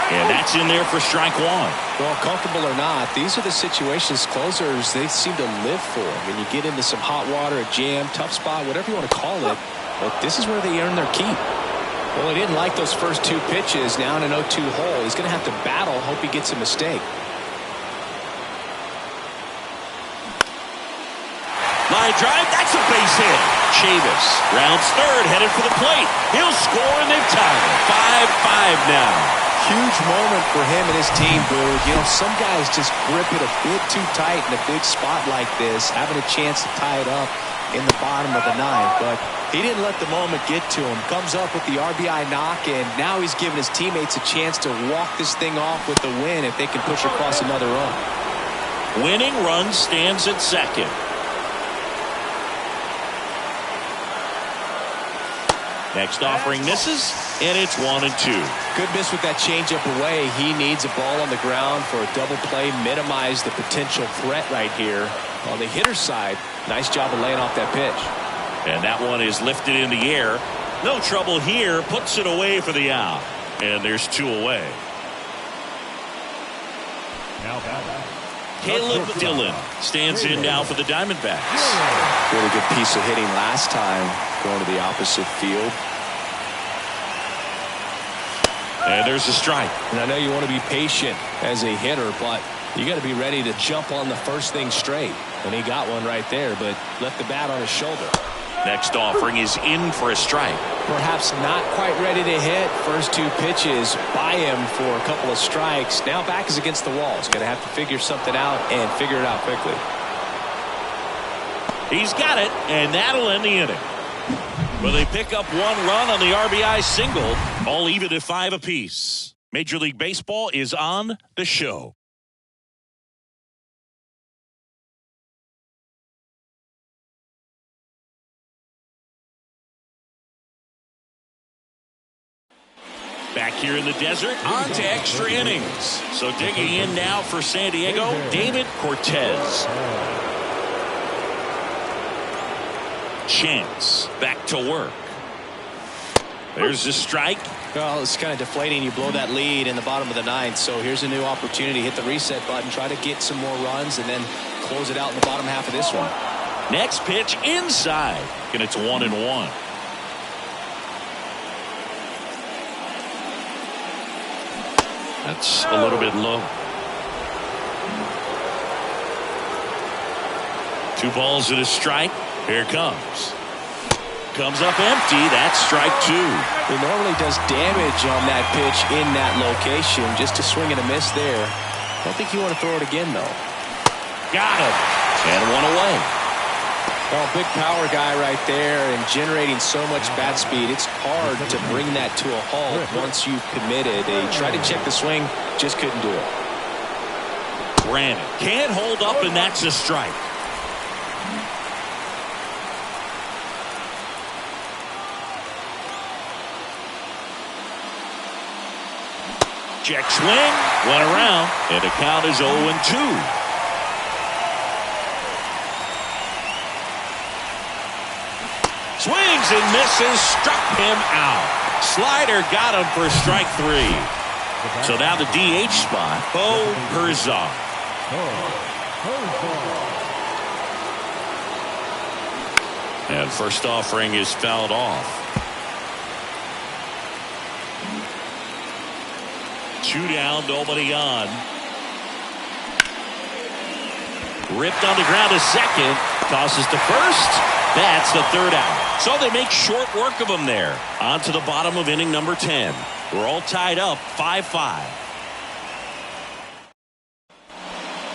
And that's in there for strike one. Well, comfortable or not, these are the situations closers they seem to live for. When you get into some hot water, a jam, tough spot, whatever you want to call it, but this is where they earn their keep. Well, he didn't like those first two pitches. Now in an 0-2 hole, he's going to have to battle, hope he gets a mistake. Line drive, that's a base hit. Chavis rounds third, headed for the plate. He'll score, and they've tied it. 5-5 now. Huge moment for him and his team, Boo. You know, some guys just grip it a bit too tight in a big spot like this, having a chance to tie it up in the bottom of the ninth. But he didn't let the moment get to him. Comes up with the RBI knock, and now he's giving his teammates a chance to walk this thing off with the win if they can push across another run. Winning run stands at second. Next offering misses, and it's 1-2. Good miss with that changeup away. He needs a ball on the ground for a double play, minimize the potential threat right here. On the hitter's side, nice job of laying off that pitch. And that one is lifted in the air. No trouble here, puts it away for the out. And there's two away. Now back. Caleb Dillon stands in now for the Diamondbacks. Really good piece of hitting last time, going to the opposite field. And there's a strike. And I know you want to be patient as a hitter, but you got to be ready to jump on the first thing straight. And he got one right there, but left the bat on his shoulder. Next offering is in for a strike. Perhaps not quite ready to hit. First two pitches by him for a couple of strikes. Now back is against the wall. He's going to have to figure something out and figure it out quickly. He's got it, and that'll end the inning. Well, they pick up one run on the RBI single, all even at 5 apiece. Major League Baseball is on the show. Back here in the desert, on to extra innings. So digging in now for San Diego, David Cortez. Chance back to work. There's the strike. Well, it's kind of deflating. You blow that lead in the bottom of the ninth. So here's a new opportunity. Hit the reset button, try to get some more runs, and then close it out in the bottom half of this one. Next pitch inside, and it's 1-1. That's a little bit low. 2 balls and a strike. Here it comes. Comes up empty. That's strike 2. He normally does damage on that pitch in that location. Just a swing and a miss there. I don't think you want to throw it again, though. Got him. And one away. Well, big power guy right there and generating so much bat speed. It's hard to bring that to a halt once you've committed. They tried to check the swing, just couldn't do it. Granted, can't hold up, and that's a strike. Check swing, went around, and the count is 0-2. Swings and misses, struck him out. Slider got him for strike 3. So now the DH spot, Bo Herzog. And first offering is fouled off. 2 down, nobody on. Ripped on the ground to second. Tosses to first. That's the 3rd out. So they make short work of him there. On to the bottom of inning number 10. We're all tied up 5-5.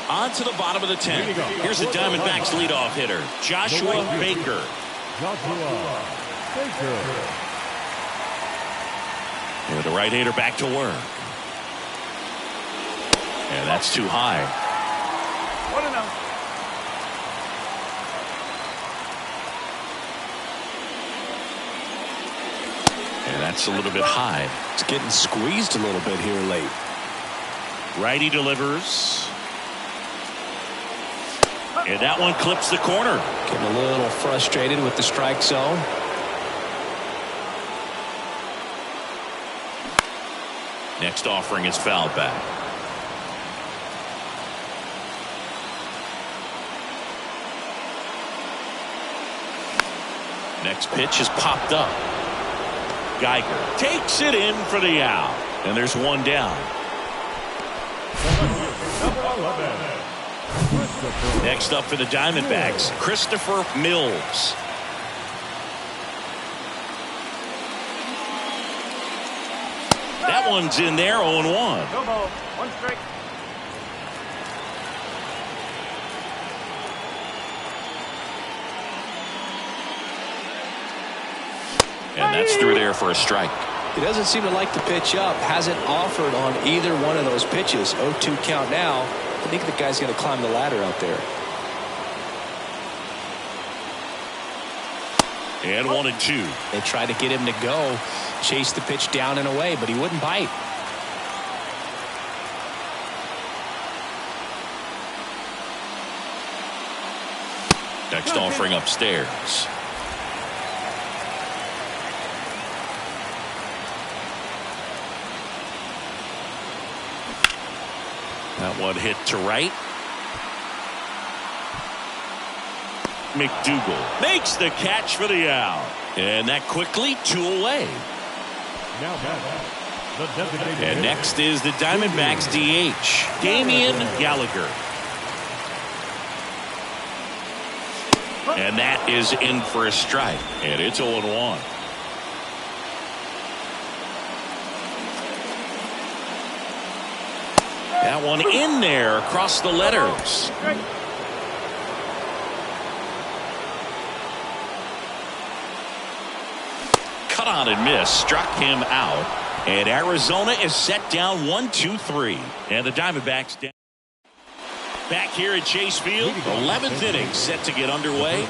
On to the bottom of the 10th. Here's the Diamondbacks leadoff hitter, Joshua Baker. And the right-hander back to work. And that's too high. 1-0. And that's a little bit high. It's getting squeezed a little bit here late. Righty delivers. And that one clips the corner. Getting a little frustrated with the strike zone. Next offering is fouled back. Next pitch is popped up. Geiger takes it in for the out. And there's one down. Next up for the Diamondbacks, Christopher Mills. That one's in there, 0-1. No ball. One strike. And that's through there for a strike. He doesn't seem to like the pitch up. Hasn't offered on either one of those pitches. 0-2 count now. I think the guy's going to climb the ladder out there. And 1-2. They tried to get him to go, chase the pitch down and away, but he wouldn't bite. Next offering upstairs. That one hit to right. McDougal makes the catch for the out. And that quickly 2 away. Now the designated And next is the Diamondbacks DH, Damian Gallagher. And that is in for a strike. And it's 0-1. That one in there across the letters. Cut on and miss, struck him out. And Arizona is set down 1-2-3. And the Diamondbacks down. Back here at Chase Field, 11th inning set to get underway.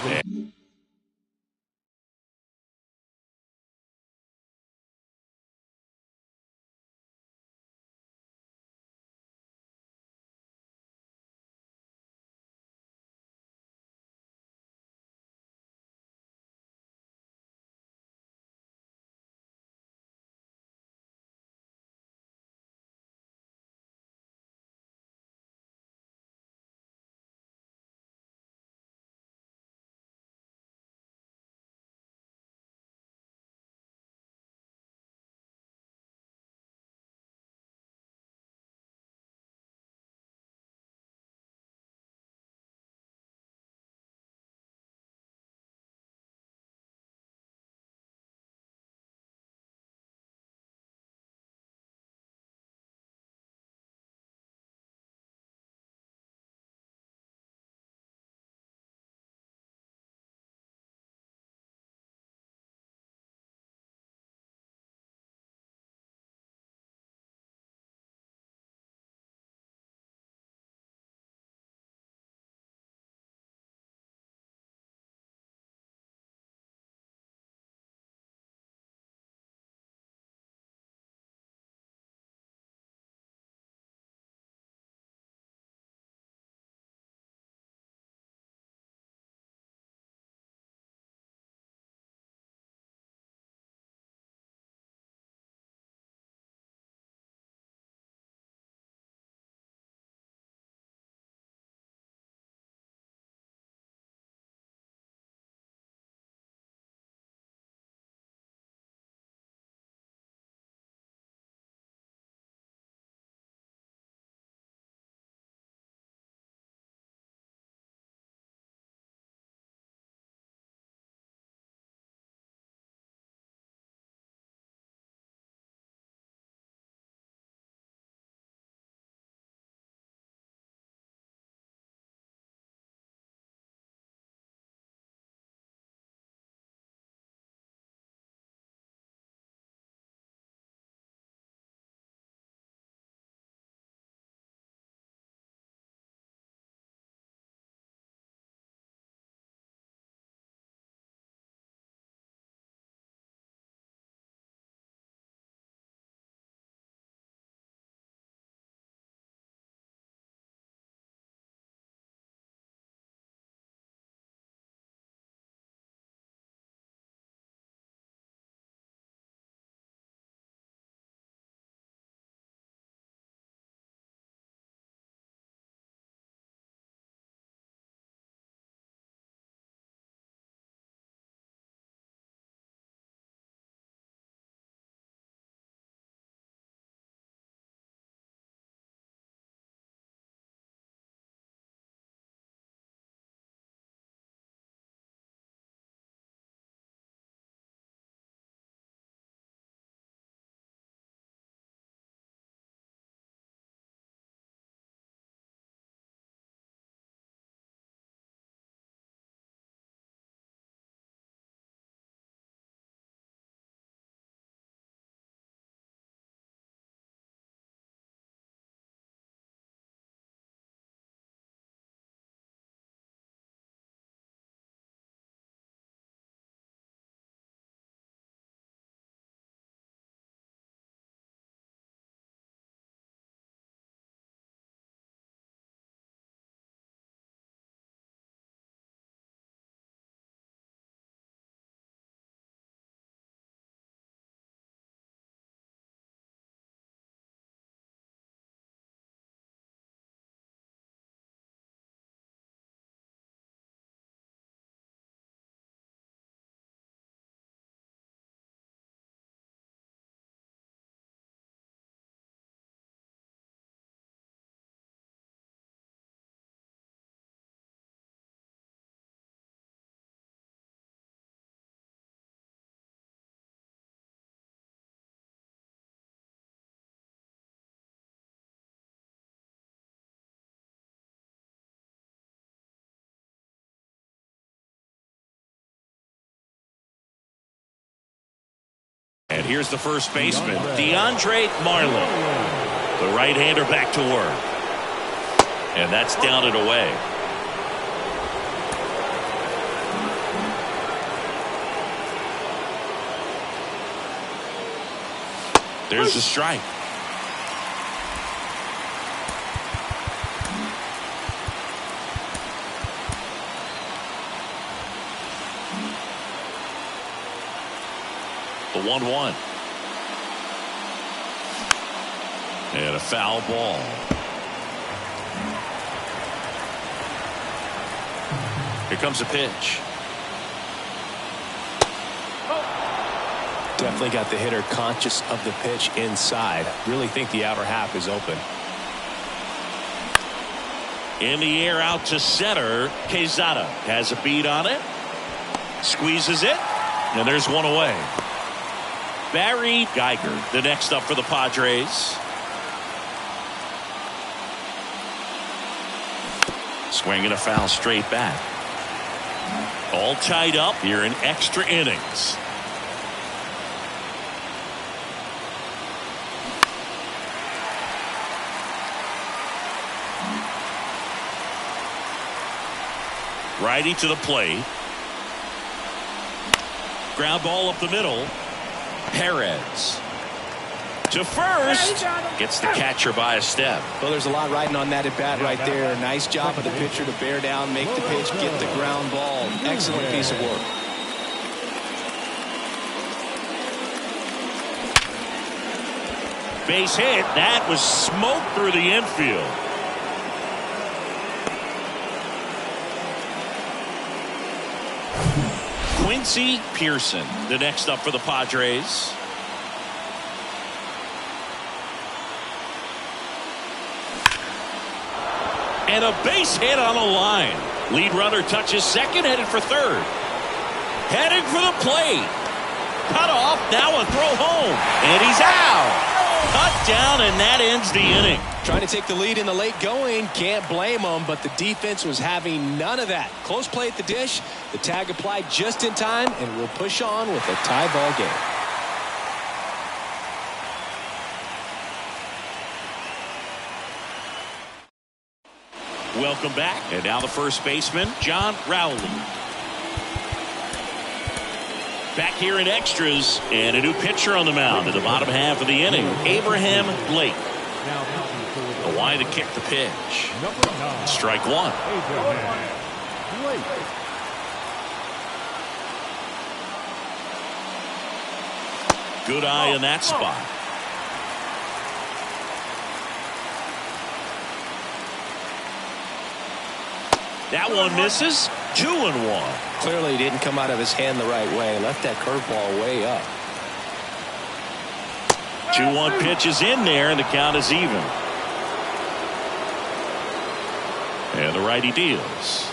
here's the first baseman, DeAndre Marlin. The right-hander back to work. And that's down and away. There's the strike. The 1-1. And a foul ball. Here comes a pitch. Definitely got the hitter conscious of the pitch inside. Really think the outer half is open. In the air out to center. Quezada has a beat on it. Squeezes it. And there's one away. Barry Geiger, the next up for the Padres. Swinging a foul straight back. All tied up here in extra innings. Righty to the plate. Ground ball up the middle. Perez to first. Gets the catcher by a step. Well, there's a lot riding on that at bat right there. Nice job of the pitcher to bear down, make the pitch, get the ground ball. Excellent piece of work. Base hit. That was smoke through the infield. Quincy Pearson, the next up for the Padres. And a base hit on the line. Lead runner touches second, headed for third. Heading for the plate. Cut off, now a throw home. And he's out. Cut down, and that ends the inning. Trying to take the lead in the late going. Can't blame them, but the defense was having none of that. Close play at the dish. The tag applied just in time, and we'll push on with a tie ball game. Welcome back. And now the first baseman, John Rowley. Back here in extras, and a new pitcher on the mound in the bottom half of the inning, Abraham Blake. The line to kick the pitch. Strike one. Good eye in that spot. That one misses. 2-1. Clearly didn't come out of his hand the right way. Left that curveball way up. 2-1 pitch is in there, and the count is even. And the righty deals.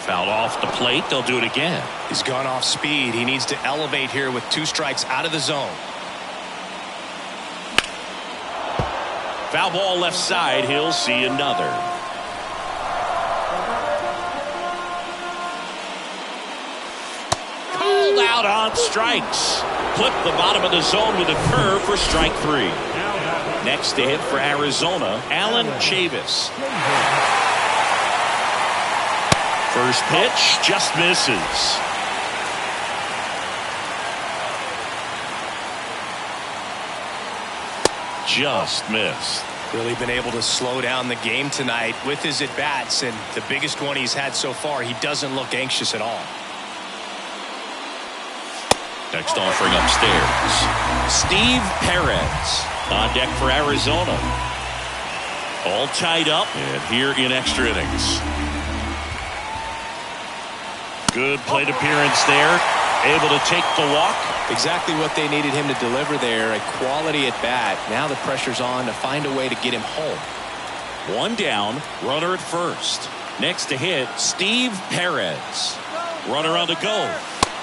Fouled off the plate. They'll do it again. He's gone off speed. He needs to elevate here with 2 strikes out of the zone. Foul ball left side. He'll see another. Called out on strikes. Clip the bottom of the zone with a curve for strike 3. Next to hit for Arizona, Alan Chavis. First pitch just misses. Just missed. Really been able to slow down the game tonight with his at-bats, and the biggest one he's had so far, he doesn't look anxious at all. Next offering upstairs, Steve Perez on deck for Arizona. All tied up, and here in extra innings. Good plate appearance there. Able to take the walk. Exactly what they needed him to deliver there. A quality at bat. Now the pressure's on to find a way to get him home. One down, runner at first. Next to hit, Steve Perez. Runner on the go.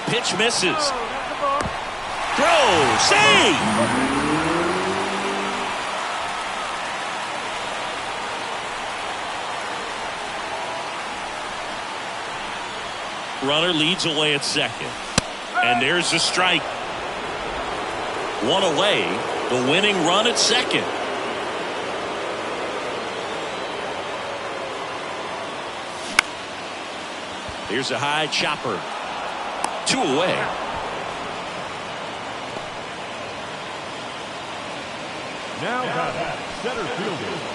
Pitch misses. Throw, save! Runner leads away at second. And there's the strike. One away. The winning run at second. Here's a high chopper. 2 away. Now got center fielder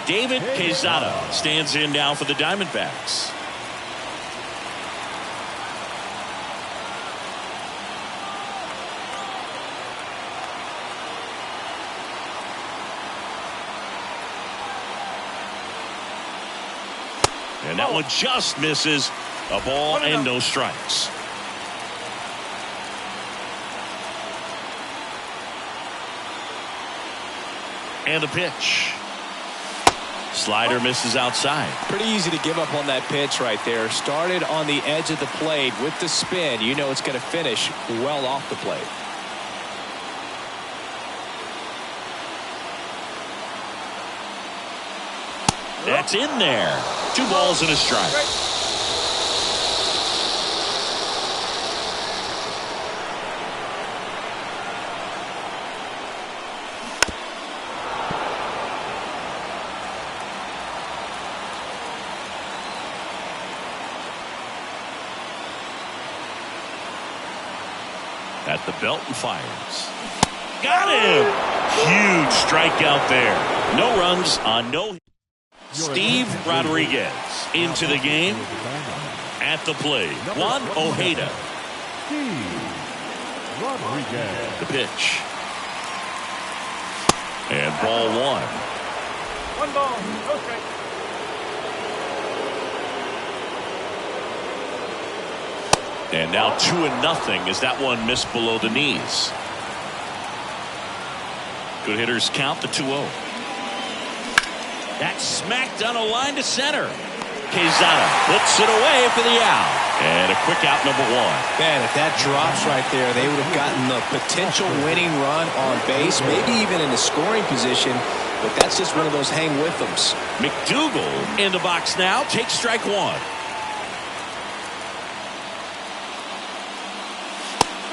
David Quezada stands in now for the Diamondbacks. And that one just misses. A ball and no strikes. And a pitch. Slider misses outside. Pretty easy to give up on that pitch right there. Started on the edge of the plate with the spin. You know it's going to finish well off the plate. That's in there. 2 balls and a strike. At the belt and fires. Got him. Huge strikeout there. No runs on no. Steve Rodriguez into the game. At the plate, Juan Ojeda. The pitch. And ball 1. 1 ball, no strike. And now 2-0 as that one missed below the knees. Good hitters count the 2-0. That's smacked on a line to center. Quezada puts it away for the out. And a quick out, number 1. Man, if that drops right there, they would have gotten the potential winning run on base, maybe even in a scoring position. But that's just one of those hang with thems. McDougal in the box now. Takes strike 1.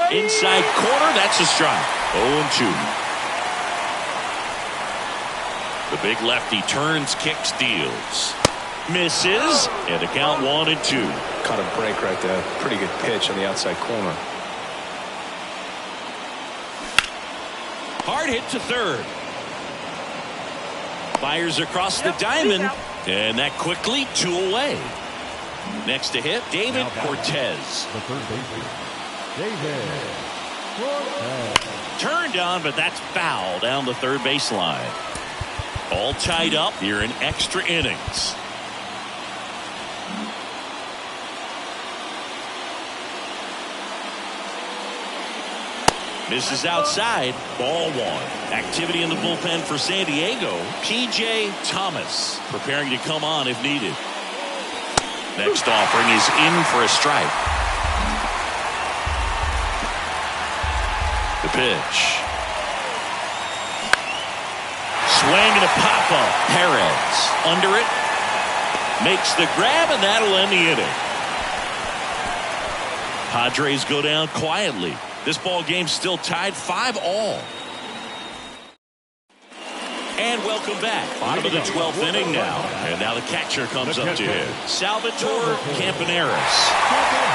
Inside corner, that's a strike. 0-2. The big lefty turns, kicks, deals. Misses, and the count 1-2. Caught a break right there. Pretty good pitch on the outside corner. Hard hit to third. Fires across the diamond, and that quickly 2 away. Next to hit, David Cortez. The third baseman, David Cortez. Turned on, but that's foul down the third baseline. All tied up here in extra innings. Misses outside. Ball 1. Activity in the bullpen for San Diego. P.J. Thomas preparing to come on if needed. Next offering is in for a strike. The pitch. Swing and a pop-up. Perez under it. Makes the grab, and that'll end the inning. Padres go down quietly. This ball game's still tied 5-all. And welcome back. Bottom of the 12th inning now. And now the catcher comes up to hit. Salvatore Campaneris.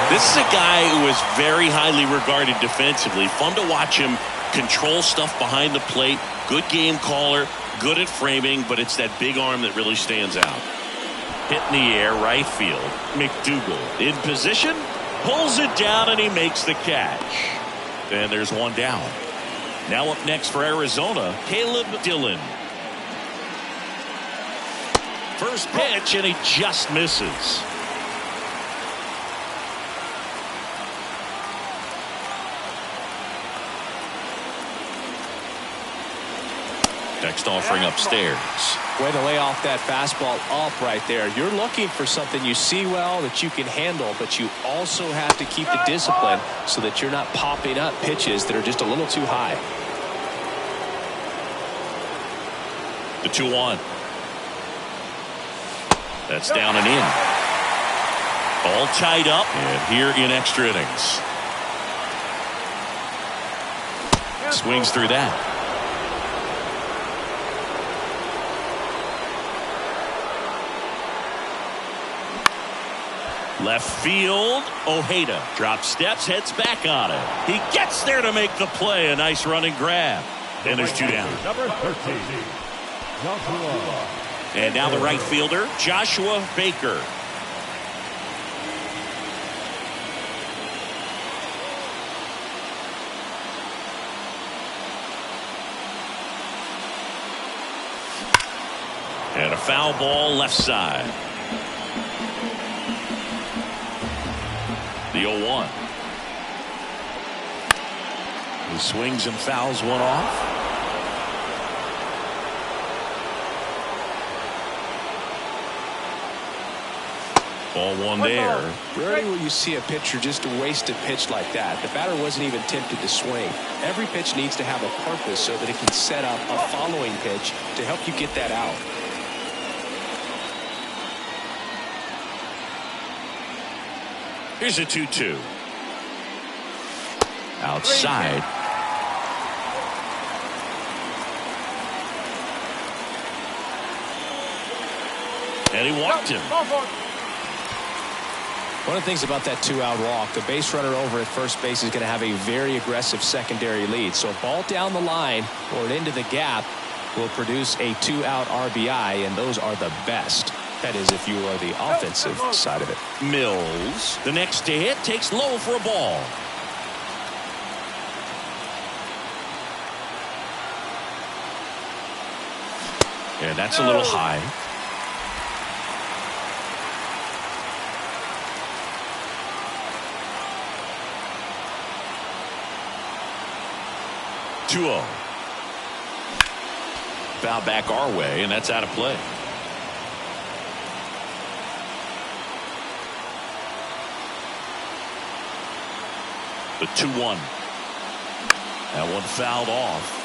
This is a guy who is very highly regarded defensively. Fun to watch him control stuff behind the plate. Good game caller. Good at framing. But it's that big arm that really stands out. Hit in the air, right field. McDougal in position. Pulls it down, and he makes the catch. And there's one down. Now up next for Arizona, Caleb Dillon. First pitch, and he just misses. Next offering upstairs. Way to lay off that fastball up right there. You're looking for something you see well that you can handle, but you also have to keep the discipline so that you're not popping up pitches that are just a little too high. The 2-1. That's down and in. All tied up, and here in extra innings. Swings through that. Left field, Ojeda drops steps, heads back on it. He gets there to make the play. A nice running grab. And there's 2 down. Number 13, Joshua. And now the right fielder, Joshua Baker. And a foul ball left side. The 0-1. He swings and fouls one off. Ball 1 there. Rarely will you see a pitcher just waste a pitch like that. The batter wasn't even tempted to swing. Every pitch needs to have a purpose so that it can set up a following pitch to help you get that out. Here's a 2-2. Outside. And he walked him. One of the things about that 2-out walk, the base runner over at first base is going to have a very aggressive secondary lead. So a ball down the line or into the gap will produce a 2-out RBI, and those are the best. That is, if you are the offensive side of it. Mills, the next to hit, takes low for a ball. And that's a little high. Two-0. Foul back our way, and that's out of play. The 2-1. That one fouled off.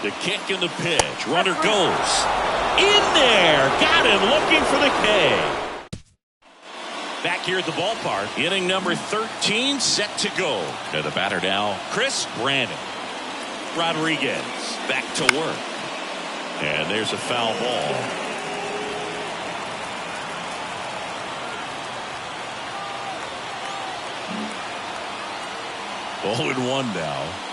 The kick and the pitch. Runner goes. In there. Got him looking for the K. Back here at the ballpark. Inning number 13 set to go. And the batter now, Chris Brandon. Rodriguez back to work. And there's a foul ball. Oh, and 1 now.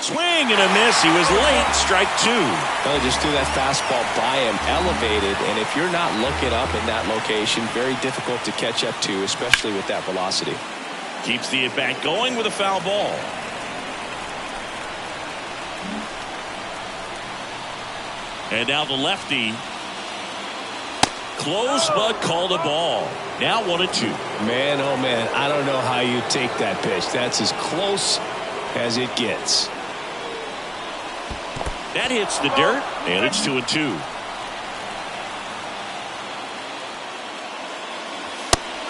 Swing and a miss. He was late. Strike 2. Well, just threw that fastball by him, elevated, and if you're not looking up in that location, very difficult to catch up to, especially with that velocity. Keeps the at-bat going with a foul ball. And now the lefty. Close, but called a ball. Now 1-2. Man, oh man, I don't know how you take that pitch. That's as close as it gets. That hits the dirt, and it's 2-2.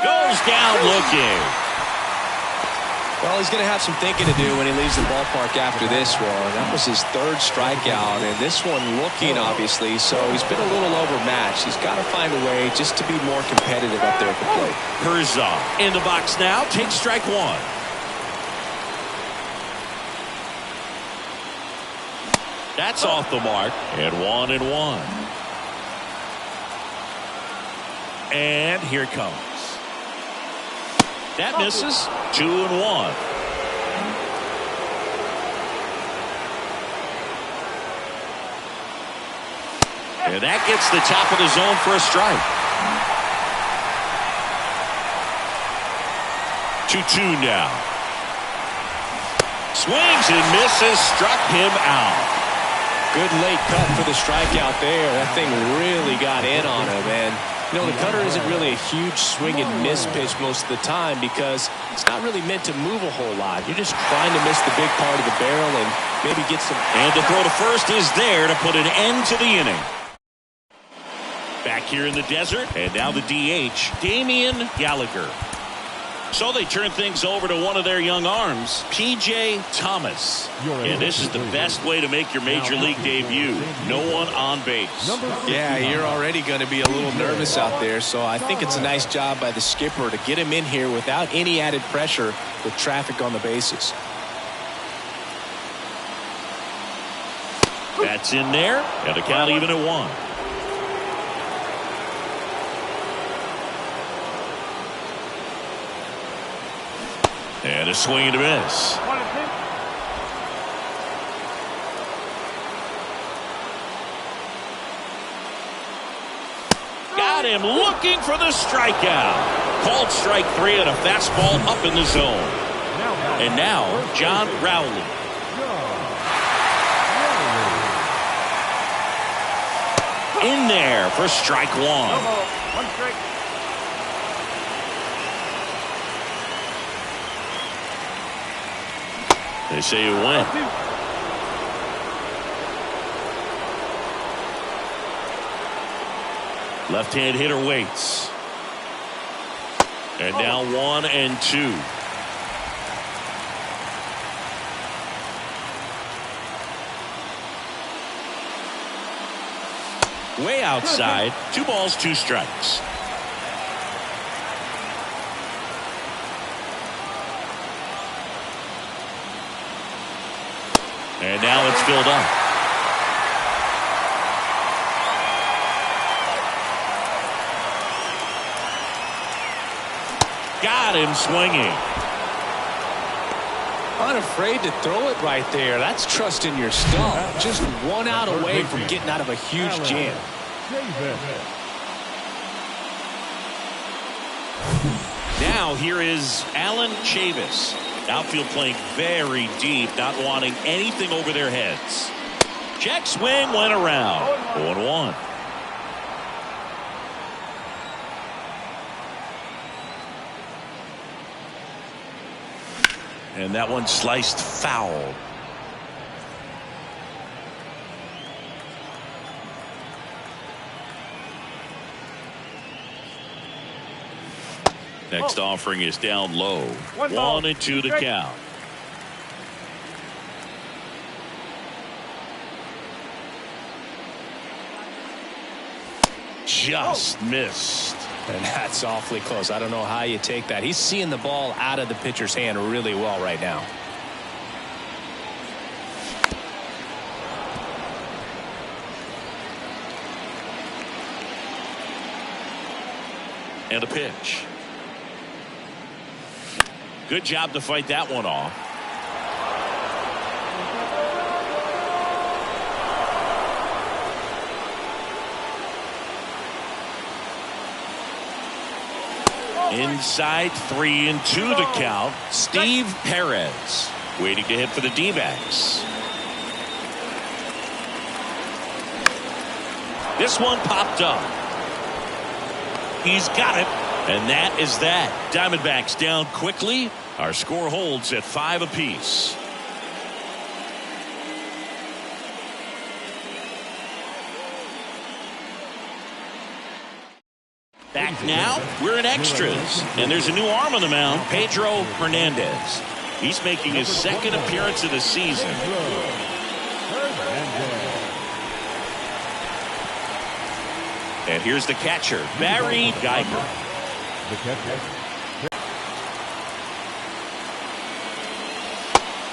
Goes down looking. Well, he's going to have some thinking to do when he leaves the ballpark after this one. That was his 3rd strikeout, and this one looking, obviously, so he's been a little overmatched. He's got to find a way just to be more competitive up there at the plate. Herzog in the box now, takes strike 1. That's off the mark, and 1-1. And here it comes. That misses. 2-1. And that gets the top of the zone for a strike. 2-2 now. Swings and misses. Struck him out. Good late cut for the strikeout there. That thing really got in on him, and you know, the cutter isn't really a huge swing and miss pitch most of the time because it's not really meant to move a whole lot. You're just trying to miss the big part of the barrel and maybe get some. And the throw to first is there to put an end to the inning. Back here in the desert, and now the DH, Damian Gallagher. So they turn things over to one of their young arms, P.J. Thomas. And this is the best way to make your major league debut. No one on base. Yeah, you're already going to be a little nervous out there, so I think it's a nice job by the skipper to get him in here without any added pressure with traffic on the bases. That's in there, and the count even at 1. And a swing and a miss. Got him looking for the strikeout. Called strike 3 and a fastball up in the zone. And now, John Rowley. In there for strike 1. One strike. They say you win. Left-hand hitter waits. And now 1 and 2. Way outside. 2 balls, 2 strikes. And now it's filled up. Got him swinging. Unafraid to throw it right there. That's trusting your stuff. Just 1 out away from getting out of a huge jam. Now here is Alan Chavis. Outfield playing very deep, not wanting anything over their heads. Check swing went around. 0-1. And that one sliced foul. Next offering is down low. 1 and 2 to count. Just missed. And that's awfully close. I don't know how you take that. He's seeing the ball out of the pitcher's hand really well right now. And a pitch. Good job to fight that one off. Inside 3 and 2 to count. Steve Perez waiting to hit for the D-backs. This one popped up. He's got it. And that is that. Diamondbacks down quickly. Our score holds at 5 apiece. Back now, we're in extras. And there's a new arm on the mound, Pedro Hernandez. He's making his 2nd appearance of the season. And here's the catcher, Barry Geiger.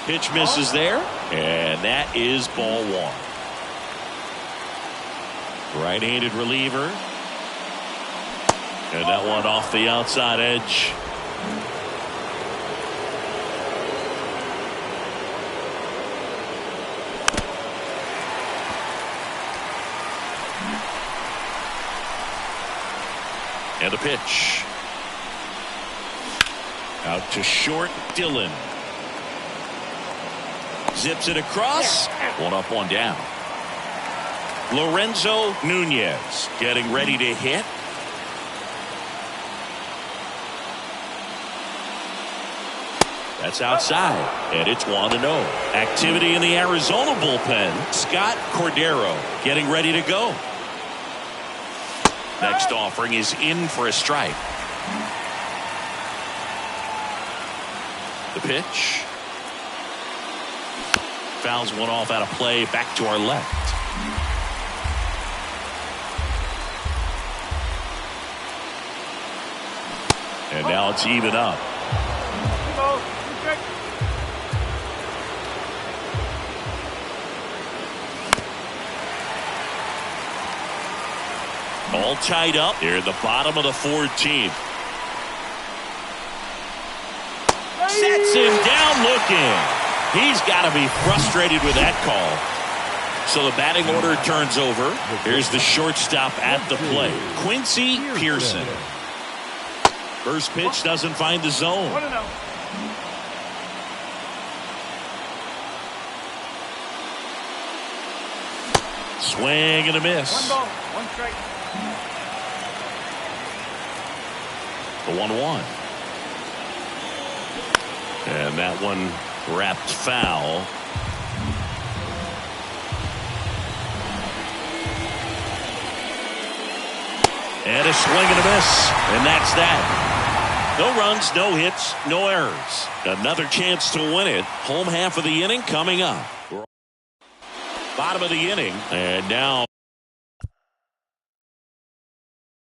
Pitch misses there, and that is ball 1. Right-handed reliever. And that one off the outside edge. And a pitch. Out to short, Dillon. Zips it across. 1 up, 1 down. Lorenzo Nunez getting ready to hit. That's outside, and it's 1-0. Activity in the Arizona bullpen. Scott Cordero getting ready to go. Next offering is in for a strike. The pitch. Fouls one off out of play. Back to our left. And now it's even up. All tied up here at the bottom of the 14th. Sets him down looking. He's got to be frustrated with that call. So the batting order turns over. Here's the shortstop at the plate, Quincy Pearson. First pitch doesn't find the zone. Swing and a miss. 1 ball, 1 strike. The 1-1. And that one wrapped foul. And a swing and a miss. And that's that. No runs, no hits, no errors. Another chance to win it. Home half of the inning coming up. Bottom of the inning. And now